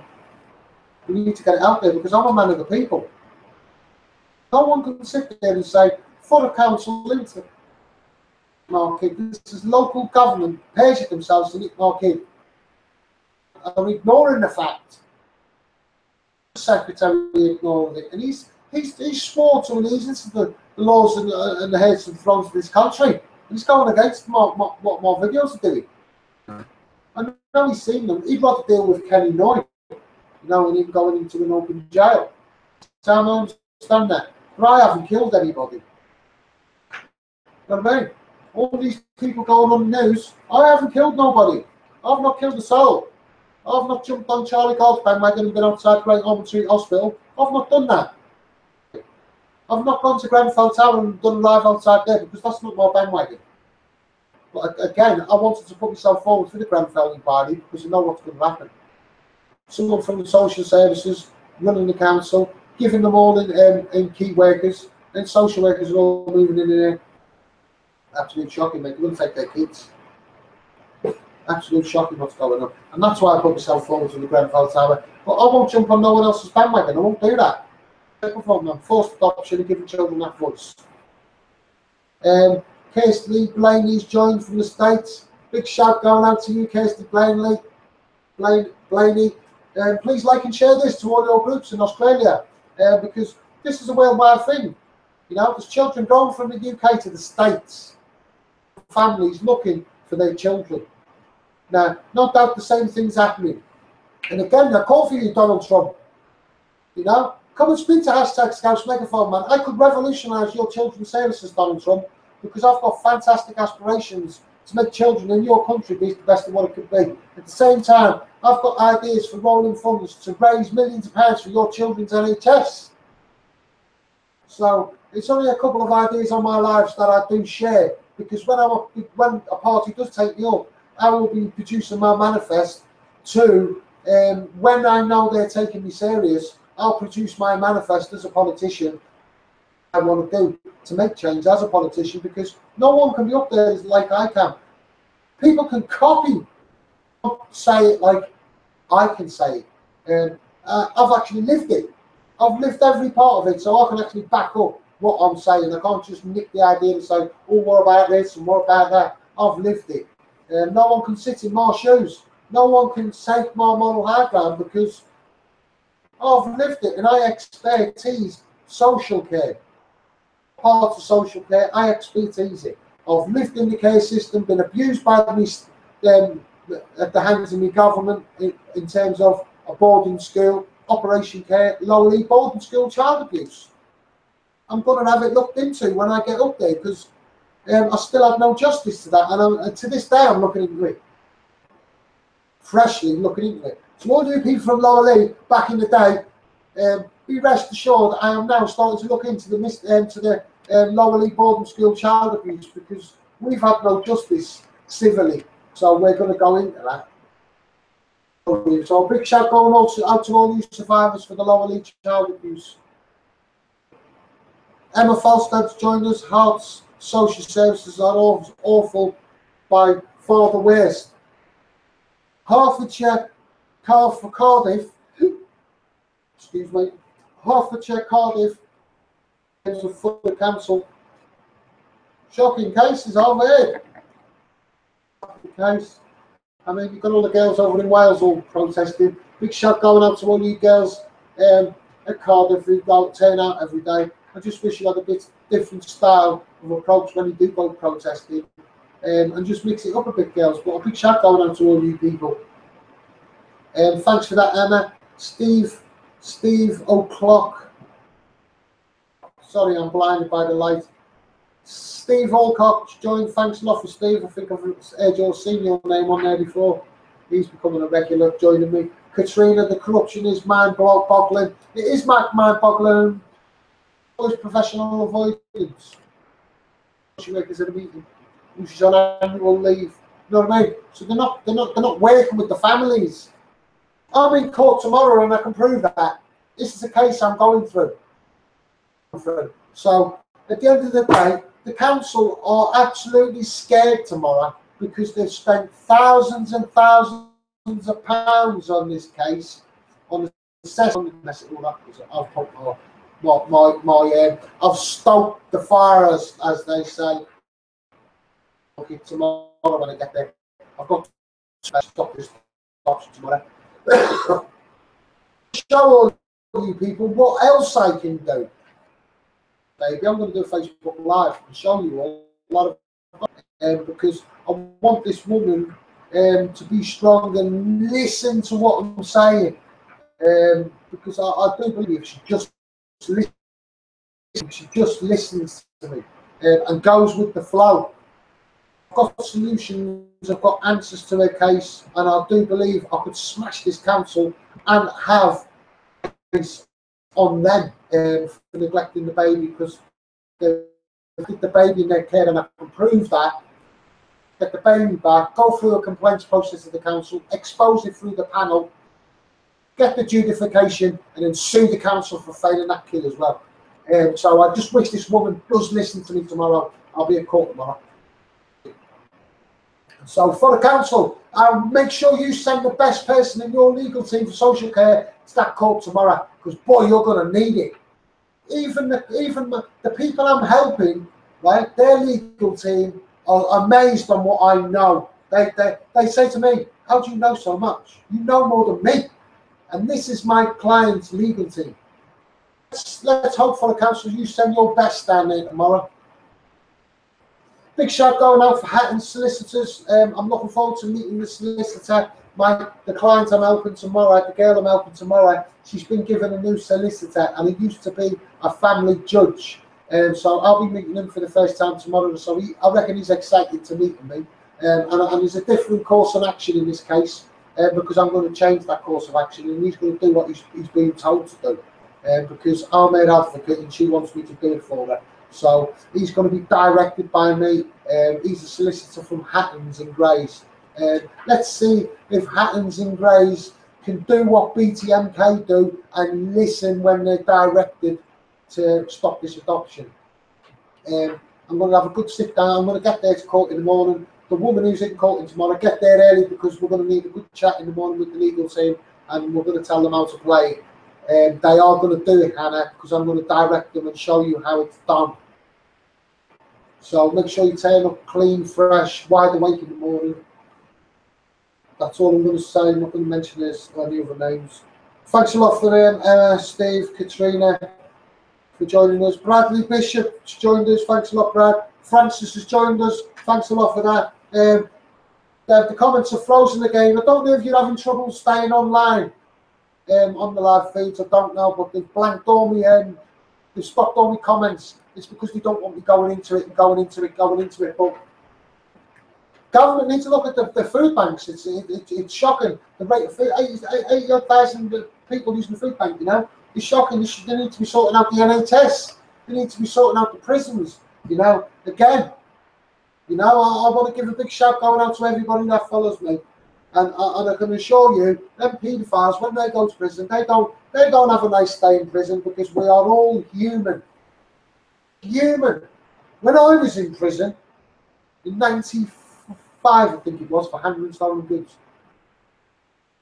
We need to get it out there because I'm a man of the people. No one can sit there and say, for the council into market, this is local government pays it themselves to nick market. I'm ignoring the fact. The secretary ignoring it, and he's swore to and he's into the laws and the heads and thrones of this country. And he's going against what my videos are doing. I know he's seen them. He'd rather deal with Kenny Noy, you know, and him going into an open jail. So I understand that. But I haven't killed anybody. You know what I mean? All these people going on the news, I haven't killed nobody. I've not killed a soul. I've not jumped on Charlie Gold's bandwagon and been outside Great Ormond Street Hospital. I've not done that. I've not gone to Grenfell Tower and done live outside there because that's not my bandwagon. But again, I wanted to put myself forward for the Grenfell inquiry because I know what's going to happen. Someone from the social services running the council, giving them all in key workers, and social workers are all moving in there. Absolute shocking, mate. They wouldn't take their kids. Absolute shocking what's going on. And that's why I put myself forward to the Grenfell Tower. But I won't jump on no one else's bandwagon. I won't do that. I'm forced adoption and giving children that voice. Kirsty Blaney's joined from the States. Big shout going out to you, Kirsty Blaney. Please like and share this to all your groups in Australia because this is a worldwide thing. You know, there's children going from the UK to the States. Families looking for their children. Now, no doubt the same thing's happening. And again, I call for you, Donald Trump. You know, come and speak to #ScoutsMegaPhone, man. I could revolutionise your children's services, Donald Trump, because I've got fantastic aspirations to make children in your country be the best of what it could be. At the same time, I've got ideas for rolling funds to raise millions of pounds for your children's NHS. So it's only a couple of ideas on my lives that I do share, because when a party does take me up, I will be producing my manifest to, when I know they're taking me serious, I'll produce my manifest as a politician I want to do to make change as a politician, because no one can be up there like I can. People can copy, say it like I can say it. I've actually lived it. I've lived every part of it, so I can actually back up what I'm saying. I can't just nick the idea and say, oh, what about this and what about that? I've lived it. No one can sit in my shoes. No one can take my moral high ground because I've lived it, and I expertise social care. Part of social care, I expertise it. I've lived in the care system, been abused by me at the hands of my government in terms of a boarding school, Operation Care, lowly boarding school child abuse. I'm going to have it looked into when I get up there, because I still had no justice to that, and to this day I'm looking into it, freshly looking into it. So all you people from Lower Lee back in the day, be rest assured I am now starting to look into the Lower Lee boarding school child abuse, because we've had no justice civilly, so we're going to go into that. So a big shout going out to all you survivors for the Lower Lee child abuse. Emma Falstad's joined us. Hearts Social Services are awful by far the worst. Hertfordshire, Cardiff, excuse me, Hertfordshire, Cardiff, for the council. Shocking cases, I've heard. Case. I mean, you've got all the girls over in Wales all protesting. Big shout going out to all you girls at Cardiff who don't turn out every day. I just wish you had a bit different style of approach when you do go protesting, and just mix it up a bit, girls. But a big shout going out to all you people. Thanks for that, Emma. Steve O'Clock. Sorry, I'm blinded by the light. Steve Alcock joined. Thanks a lot for Steve. I think I've heard your senior name on there before. He's becoming a regular joining me. Katrina, the corruption is mind-boggling. It is mind-boggling. Always professional avoidance. She workers at a meeting. She's on annual leave. You know what I mean? So they're not working with the families. I'm in court tomorrow, and I can prove that. This is a case I'm going through. So at the end of the day, the council are absolutely scared tomorrow because they've spent thousands and thousands of pounds on this case, on the assessment. I've stoked the fire, as they say. Okay, tomorrow when I get there, I've got to stop this tomorrow. Show all you people what else I can do. Baby, I'm going to do a Facebook Live and show you all a lot of because I want this woman to be strong and listen to what I'm saying, because I do believe she just listens to me and goes with the flow. I've got solutions, I've got answers to her case, and I do believe I could smash this council and have this on them for neglecting the baby, because they put the baby in their care, and I can prove that. Get the baby back, go through a complaints process of the council, expose it through the panel, get the judification, and then sue the council for failing that kid as well. So I just wish this woman does listen to me tomorrow. I'll be at court tomorrow. So for the council, make sure you send the best person in your legal team for social care to that court tomorrow, because boy, you're going to need it. Even the people I'm helping, right, their legal team are amazed on what I know. They say to me, how do you know so much? You know more than me. And this is my client's legal team. Let's hope for the council you send your best down there tomorrow. Big shout going out for Hatton's solicitors. I'm looking forward to meeting the solicitor. The client I'm helping tomorrow, the girl I'm helping tomorrow, she's been given a new solicitor, and he used to be a family judge. So I'll be meeting him for the first time tomorrow. So I reckon he's excited to meet me. And there's a different course of action in this case, because I'm going to change that course of action, and he's going to do what he's being told to do. Because I'm her advocate and she wants me to do it for her. So he's going to be directed by me. He's a solicitor from Hatton's and Grays. Let's see if Hatton's and Grays can do what BTMK do and listen when they're directed to stop this adoption. I'm going to have a good sit down. I'm going to get there to court in the morning. The woman who's in court tomorrow, get there early, because we're going to need a good chat in the morning with the legal team, and we're going to tell them how to play it. They are going to do it, Hannah, because I'm going to direct them and show you how it's done. So make sure you turn up clean, fresh, wide awake in the morning. That's all I'm going to say. I'm not going to mention any other names. Thanks a lot for them, Steve, Katrina, for joining us. Bradley Bishop has joined us. Thanks a lot, Brad. Francis has joined us. Thanks a lot for that. The comments are frozen again. I don't know if you're having trouble staying online on the live feeds. I don't know, but they've blanked all my they've stopped all my comments. It's because they don't want me going into it and going into it. But government needs to look at the food banks. It's shocking. The rate of food, 80,000 people using the food bank, you know, it's shocking. They need to be sorting out the NHS. They need to be sorting out the prisons, you know. Again, you know, I want to give a big shout going out to everybody that follows me. And I can assure you, them paedophiles, when they go to prison, they don't have a nice stay in prison, because we are all human. Human. When I was in prison, in 95, I think it was, for handling stolen goods,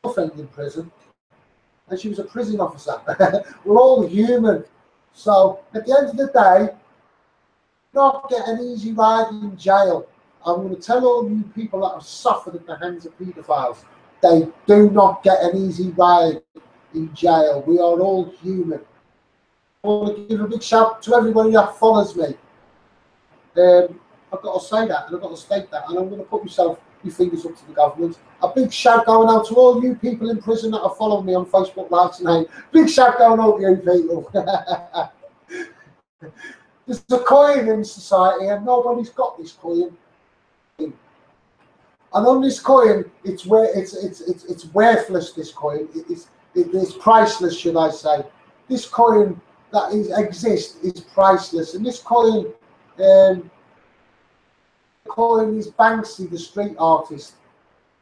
my friend in prison, and she was a prison officer. We're all human. So at the end of the day, not get an easy ride in jail. I'm going to tell all you people that have suffered at the hands of paedophiles, they do not get an easy ride in jail. We are all human. I want to give a big shout to everybody that follows me. I've got to say that, and I've got to state that, and I'm going to put your fingers up to the government. A big shout going out to all you people in prison that have followed me on Facebook Live tonight. Big shout going out to you people. There's a coin in society, and nobody's got this coin. And on this coin, it's worthless. This coin, it's priceless, should I say? This coin that exists is priceless, and this coin, is Banksy, the street artist,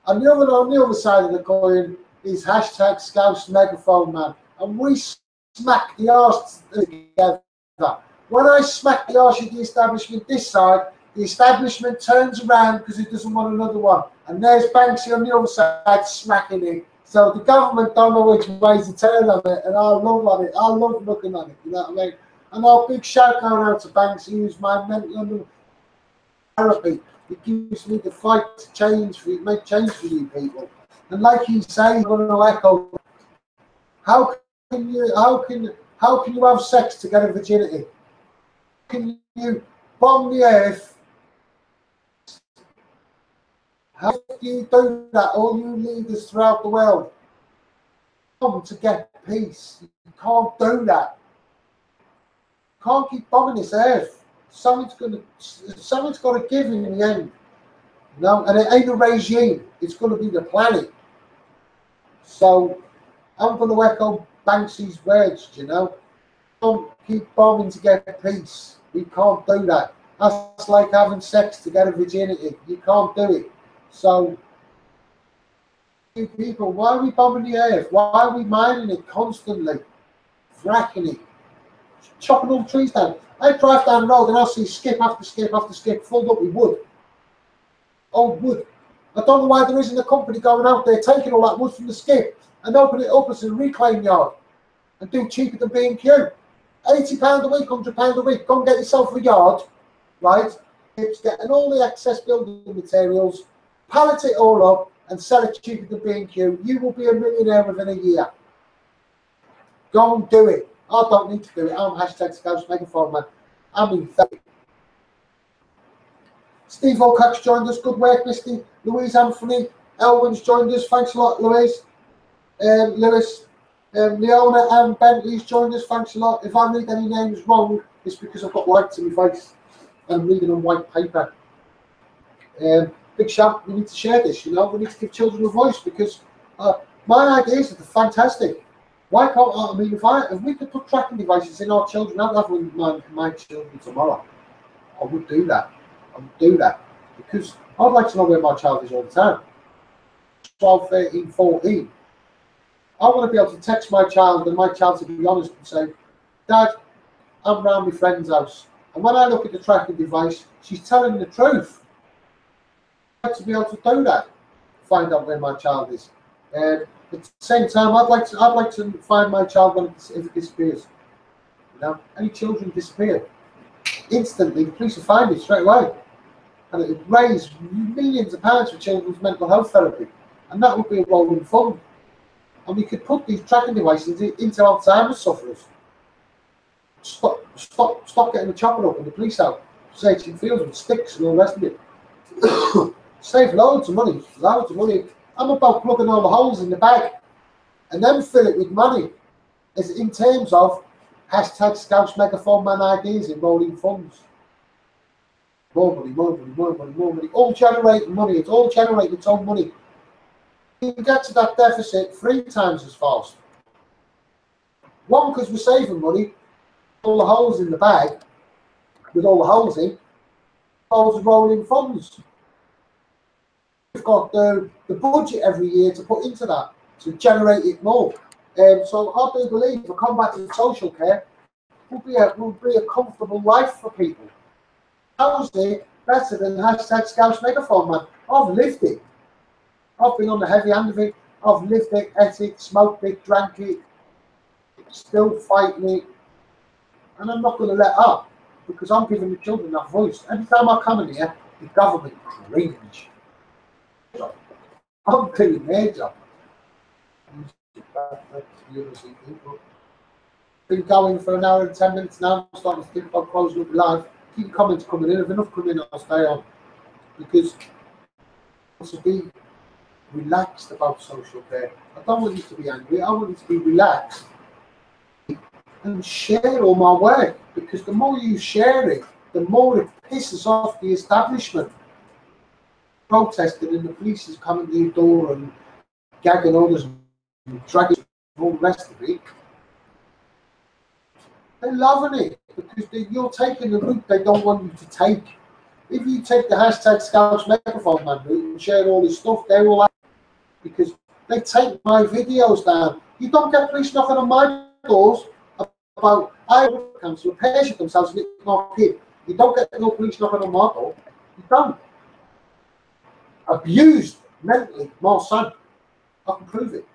and on the other side of the coin is hashtag Scouse Megaphone Man, and we smack the arse together. When I smack the arse of the establishment this side, the establishment turns around because it doesn't want another one, and there's Banksy on the other side smacking it. So the government don't know which way to turn on it, and I love on it. I love looking at it. You know what I mean? And our big shout going out to Banksy, who's my mental therapy. It gives me the fight to change for you, make change for you people. And like you say, I'm going to echo. How can you have sex to get a virginity? Can you bomb the earth? How do you do that? All you leaders throughout the world come to get peace. You can't do that. You can't keep bombing this earth. Something's got to give in the end. You know, and it ain't a regime. It's going to be the planet. So I'm going to echo Banksy's words. You know, don't keep bombing to get peace. We can't do that. That's like having sex to get a virginity. You can't do it. So, you people, why are we bombing the earth? Why are we mining it constantly? Fracking it. Chopping all the trees down. I drive down the road and I'll see skip after skip after skip filled up with wood. Old wood. I don't know why there isn't a company going out there taking all that wood from the skip and open it up as a reclaim yard and do cheaper than B&Q. £80 a week, £100 a week. Go and get yourself a yard, right? It's getting all the excess building materials, pallet it all up and sell it cheaper than B&Q. You will be a millionaire within a year. Go and do it. I don't need to do it. I'm hashtag Scouse Megaphone Man. I'm in therapy. Steve O'Cock's joined us. Good work, Misty. Louise Anthony Elwin's joined us. Thanks a lot, Louise. Lewis. Leona and Bentley's joined us. Thanks a lot. If I read any names wrong, it's because I've got white in my face. I'm reading on white paper. Big shout, we need to share this, you know, we need to give children a voice, because my ideas are fantastic. Why can't I mean, if we could put tracking devices in our children, I'd have one in my children tomorrow. I would do that. I would do that, because I'd like to know where my child is all the time. 12, 13, 14. I want to be able to text my child and my child to be honest and say, Dad, I'm round my friend's house. And when I look at the tracking device, she's telling the truth. I'd like to be able to do that, find out where my child is. At the same time, I'd like to find my child when it disappears. You know, any children disappear instantly, the police will find it straight away, and it would raise millions of pounds for children's mental health therapy, and that would be a rolling fund. And we could put these tracking devices into Alzheimer's sufferers. Stop getting the chopper up and the police out, searching fields with sticks and all the rest of it. Save loads of money, loads of money. I'm about plugging all the holes in the bag and then fill it with money, as in terms of Hashtag Scouts Megaphone Man ideas in rolling funds. More money, more money, more money, more money. All generating money. It's all generating its own money. You can get to that deficit 3 times as fast. One, because we're saving money. All the holes in the bag, with all the holes in, holes of rolling funds. We've got the budget every year to put into that, to generate it more. So I do believe the combat to social care will be a comfortable life for people. How's it better than hashtag Scouts Megaphone Man? I've lived it. I've been on the heavy end of it. I've lived it, ate it, smoked it, drank it, still fighting it. And I'm not going to let up because I'm giving the children that voice. Every time I come in here, the government cringe. I'm doing their job. Been going for an hour and 10 minutes now. I'm starting to think about closing up live. Keep comments coming in. If enough come in, I'll stay on. Because I want to be relaxed about social care. I don't want you to be angry. I want you to be relaxed and share all my work. Because the more you share it, the more it pisses off the establishment. Protesting and the police is coming to your door and gagging others and dragging all the rest of it. They're loving it because you're taking the route they don't want you to take. If you take the hashtag Scouts Megaphone Man route and share all this stuff, they will like it because they take my videos down. You don't get police knocking on my doors about I want cancer, patient themselves and it's not a kid. You don't get no police knocking on my door. You don't. Abused mentally, my son. I can prove it.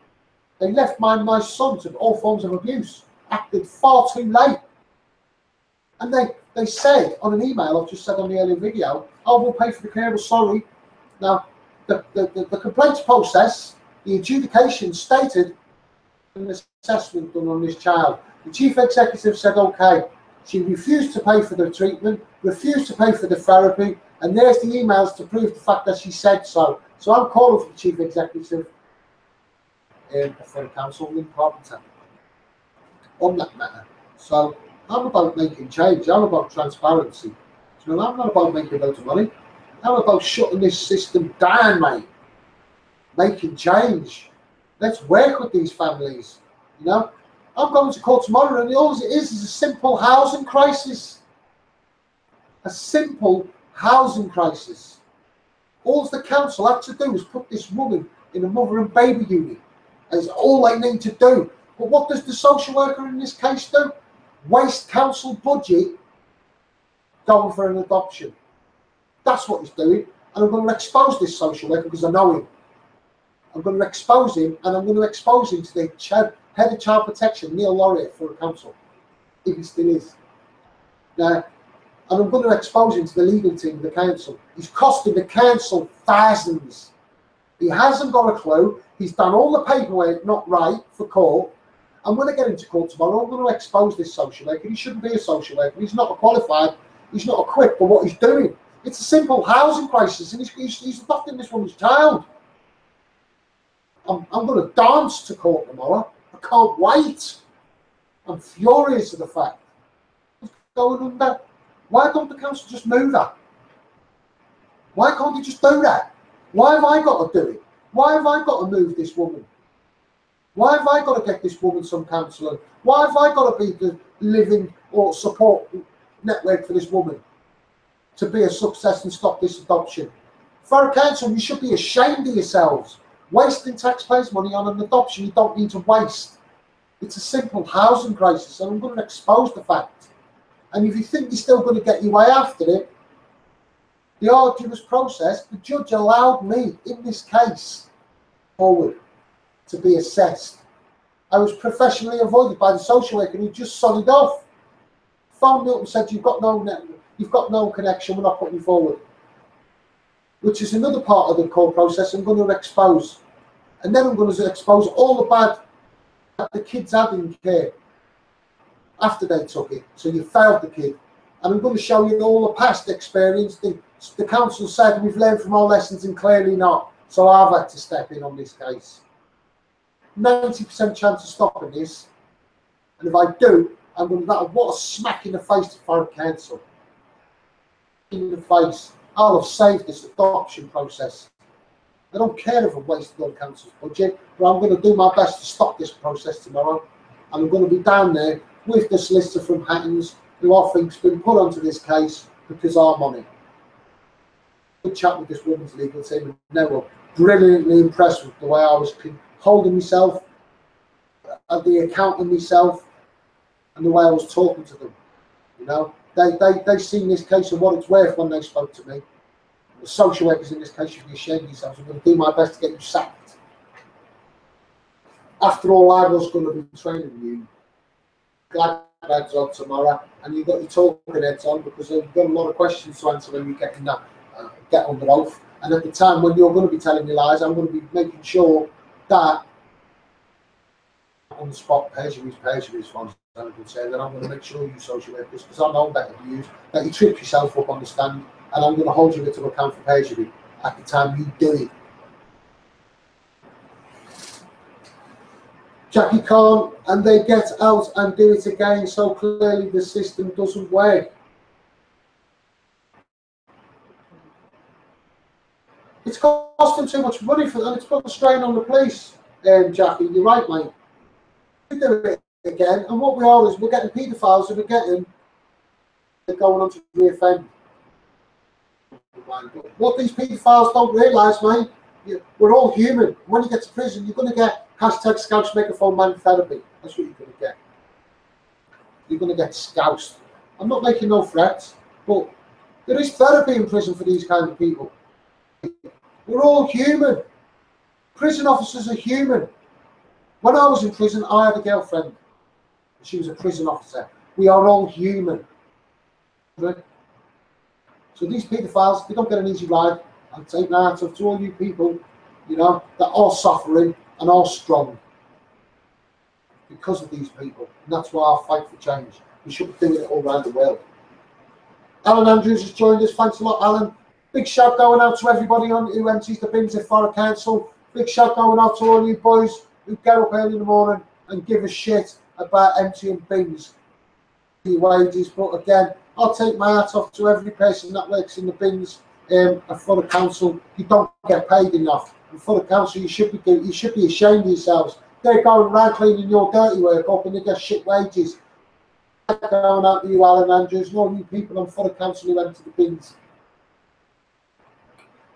They left my son to all forms of abuse. Acted far too late. And they said on an email I've just said on the earlier video, oh, we'll pay for the care, sorry. Now, the complaints process, the adjudication stated an assessment done on this child. The chief executive said, okay. She refused to pay for the treatment, refused to pay for the therapy, and there's the emails to prove the fact that she said so. So I'm calling for the chief executive for the council in Carpenter on that matter. So I'm about making change. I'm about transparency. You know, I'm not about making loads of money. I'm about shutting this system down, mate. Making change. Let's work with these families. You know, I'm going to court tomorrow, and all it is a simple housing crisis. A simple housing crisis. All the council had to do was put this woman in a mother and baby unit. That's all they need to do. But what does the social worker in this case do? Waste council budget going for an adoption. That's what he's doing. And I'm going to expose this social worker because I know him. I'm going to expose him, and I'm going to expose him to the head of child protection, Neil Laureate, for the council, if he still is. Now, and I'm going to expose him to the legal team of the council. He's costing the council thousands. He hasn't got a clue. He's done all the paperwork not right for court. I'm going to get into court tomorrow. I'm going to expose this social worker. He shouldn't be a social worker. He's not qualified. He's not equipped for what he's doing. It's a simple housing crisis, and he's adopting this woman's child. I'm going to dance to court tomorrow. I can't wait. I'm furious at the fact. What's going on there? Why don't the council just move that? Why can't they just do that? Why have I got to do it? Why have I got to move this woman? Why have I got to get this woman some counselling? Why have I got to be the living or support network for this woman to be a success and stop this adoption? For a council, you should be ashamed of yourselves. Wasting taxpayers' money on an adoption you don't need to waste. It's a simple housing crisis, and I'm going to expose the fact. And if you think you're still going to get your way after it, the arduous process, the judge allowed me, in this case, forward to be assessed. I was professionally avoided by the social worker who just sodded off. Phoned me up and said, you've got no connection, we're not putting you forward. Which is another part of the court process I'm going to expose. And then I'm going to expose all the bad that the kids had in care after they took it. So you failed the kid. And I'm going to show you all the past experience. The council said we've learned from our lessons and clearly not. So I've had to step in on this case. 90% chance of stopping this. And if I do, I'm going to, what a smack in the face to Foreign Council. In the face. I'll have saved this adoption process. I don't care if I've wasted on council's budget, but I'm going to do my best to stop this process tomorrow. And I'm going to be down there with the solicitor from Hattons, who I think's been put onto this case because I'm on it. Good chat with this woman's legal team, and they were brilliantly impressed with the way I was holding myself, the account of myself, and the way I was talking to them. You know, they seen this case and what it's worth when they spoke to me. The social workers in this case should be ashamed of themselves. I'm going to do my best to get you sacked. After all, I was going to be training you. Glad heads on tomorrow, and you've got your talking heads on because you've got a lot of questions to answer when you get in that get under oath. And at the time when you're going to be telling me lies, I'm going to be making sure that on the spot perjury is fine. I would say that I'm going to make sure you social workers, because I know better than you, that you trip yourself up on the stand, and I'm going to hold you to account for perjury at the time you do it. Jackie can't, and they get out and do it again, so clearly the system doesn't work. It's costing too much money for them, it's putting a strain on the police, Jackie, you're right, mate. We do it again, and what we are is we're getting paedophiles and they're going on to reoffend. What these paedophiles don't realise, mate, we're all human. When you get to prison, you're going to get hashtag Scouts Megaphone Man therapy. That's what you're going to get. You're going to get scoused. I'm not making no threats, but there is therapy in prison for these kind of people. We're all human. Prison officers are human. When I was in prison, I had a girlfriend. She was a prison officer. We are all human. So these paedophiles, they don't get an easy ride. I'll take my hat off to all you people, you know, that are suffering and are strong because of these people. And that's why I fight for change. We should be doing it all around the world. Alan Andrews has joined us. Thanks a lot, Alan. Big shout going out to everybody who empties the bins at Forest Council. Big shout going out to all you boys who get up early in the morning and give a shit about emptying bins, your wages. But again, I'll take my hat off to every person that works in the bins at Forest Council. You don't get paid enough. And Forest Council, you should be ashamed of yourselves. They're going around cleaning your dirty work up and they get shit wages. Going out to you, Alan Andrews, and all you people on Forest Council who empty the bins.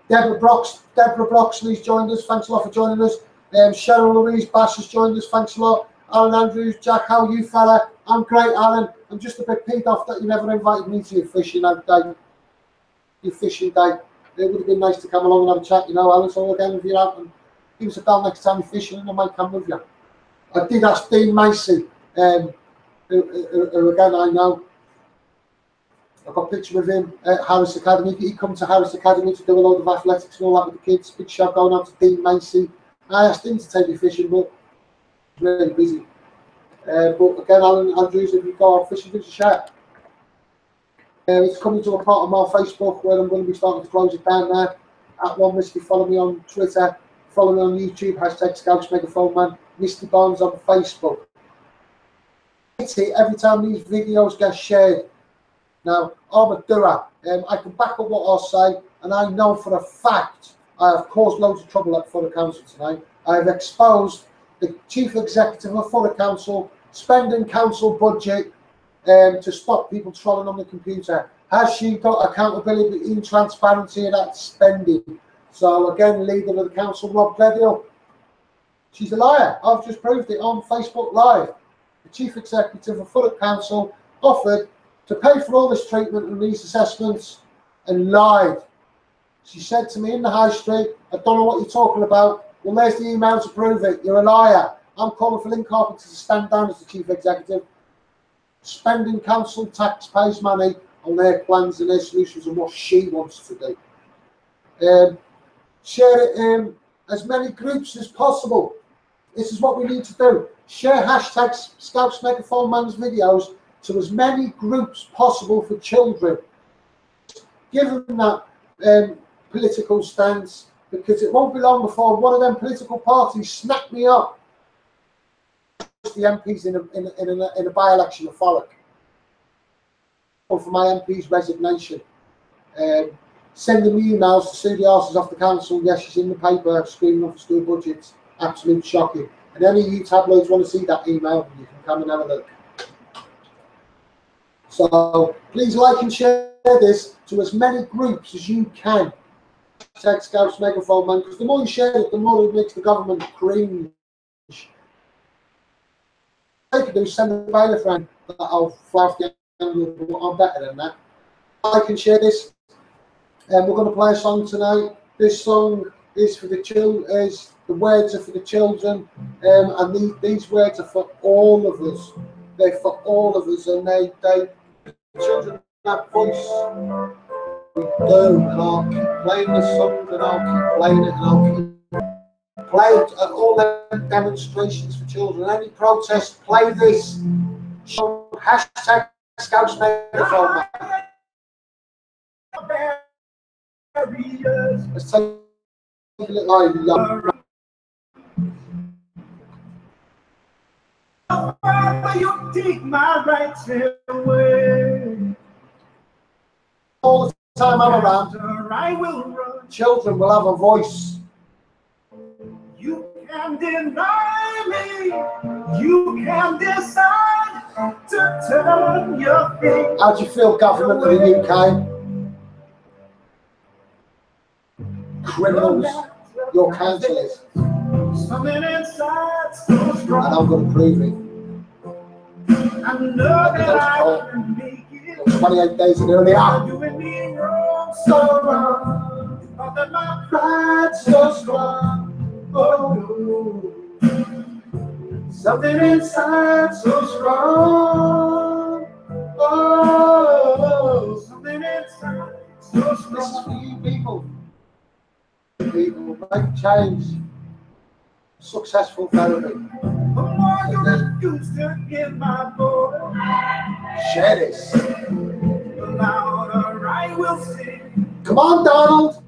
Deborah Broxley's joined us. Thanks a lot for joining us. Cheryl Louise Bass has joined us. Thanks a lot. Alan Andrews, Jack, how are you, fella? I'm great, Alan. I'm just a bit peeved off that you never invited me to your fishing day. Your fishing day. It would have been nice to come along and have a chat, you know, Alan. So again, if you're out and give us a bell next time you're fishing, and I might come with you. I did ask Dean Macy, who again I know. I've got a picture of him at Harris Academy. He come to Harris Academy to do a load of athletics and all that with the kids. Big shout going out to Dean Macy. I asked him to take me fishing, but he's really busy. But again, Alan Andrews, if you go out fishing, give us a shout. It's coming to a part of my Facebook where I'm going to be starting to close it down now. At One Misty, follow me on Twitter, follow me on YouTube, hashtag Scouts Megaphone Man, Misty Barnes on Facebook. Every time these videos get shared. Now, I'm a doer. I can back up what I'll say, and I know for a fact I have caused loads of trouble at Forest Council tonight. I have exposed the Chief Executive of Forest Council spending council budget to stop people trolling on the computer. Has she got accountability and transparency in that spending? So again, leader of the council, Rob Gledhill, she's a liar. I've just proved it on Facebook Live. The Chief Executive of Forest Council offered to pay for all this treatment and these assessments and lied. She said to me in the high street, I don't know what you're talking about. Well, there's the email to prove it. You're a liar. I'm calling for Lynn Carpenter to stand down as the Chief Executive, spending council taxpayers' money on their plans and their solutions and what she wants to do. Share it in as many groups as possible. This is what we need to do. Share hashtags Scouts Megaphone Man's videos to as many groups possible for children. Give them that political stance, because it won't be long before one of them political parties snap me up. the MPs in a by-election of Thurrock. Or for my MP's resignation. Sending me emails to sue the arses off the council. Yes, she's in the paper screaming off the school budgets. Absolute shocking. And any of you tabloids want to see that email, you can come and have a look. So please like and share this to as many groups as you can. Hashtag Scouts Megaphone Man, because the more you share it, the more it makes the government cringe. All I can do is send a bailiff around that I'll fly off the envelope. I'm better than that. Like and share this. And we're going to play a song tonight. This song is for the children. The words are for the children, and these words are for all of us. They're for all of us, and the children have voice. We do, and I'll keep playing the song, and I'll keep playing it, and I'll keep playing it at all the demonstrations for children. Any protest, play this. Hashtag Scouts Megaphone. Let's take a little line. Father, you take my rights away. All the time I'm around, I will run. children will have a voice. You can deny me. You can decide to turn your feet. How do you feel, government of the UK? Criminals, your council is. Something inside so strong. And I'm going to prove it. I know that I can make it. 28 days in early on. You're doing me wrong, so wrong. You thought that my pride's so strong. Oh no. Something inside so strong. Oh, something inside so strong. This is for you people. People, make change. Successful therapy. The more you refuse to give my voice, Share this. the louder I will sing. Come on, Donald.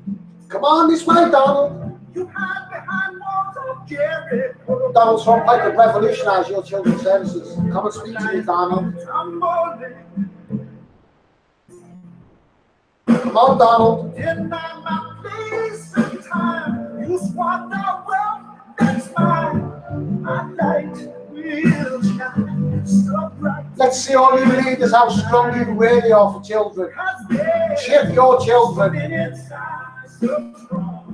Come on this way, Donald. You hide behind walls of Jericho. Donald Trump, I could revolutionise your children's services. Come and speak to me, Donald. Tumbling. Come on, Donald. Deny my place and time. You swapped our wealth, that's mine. My light will shine so bright. Let's see all you leaders how strong you really are for children. Chip your children.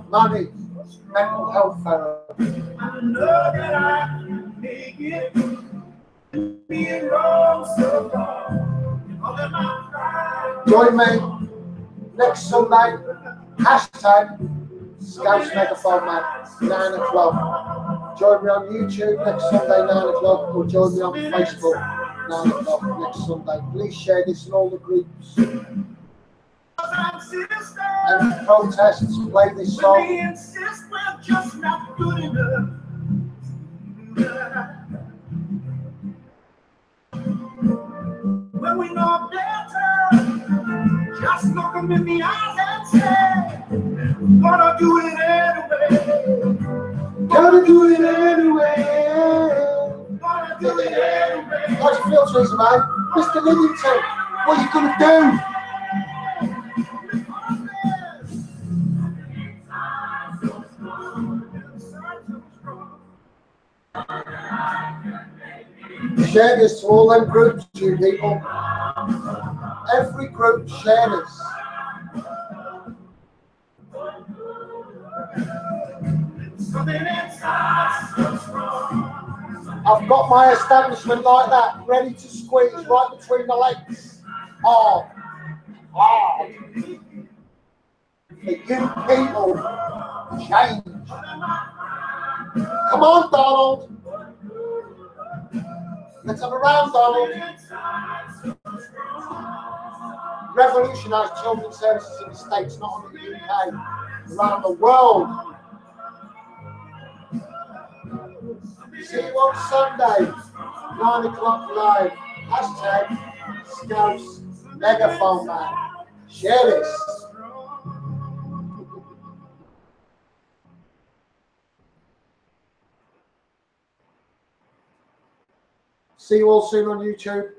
Money, mental health therapy. I know that I can make it. Being wrong so wrong. All in my pride. Join me next Sunday. Hashtag Scouts Megaphone Man, 9 o'clock. Join me on YouTube next Sunday, 9 o'clock, or join me on Facebook, 9 o'clock next Sunday. Please share this in all the groups. Any protests, play this song. We insist we're just not good enough. When we know better, just look them in the eyes and say, gonna do it anyway. Gonna do it anyway. Gonna do it anyway. How do you feel, Teresa, man? Mr. Liddington, what are you gonna do? Share this to all them groups, you people. Every group, share this. I've got my establishment like that, ready to squeeze right between the legs. Hard. Hard. For you people, change. Come on, Donald. Let's have a round, Donald. Revolutionise children's services in the States, not only the UK, around the world. See you on Sunday, 9 o'clock live. Hashtag Scouts Megaphone Man. Share this. See you all soon on YouTube.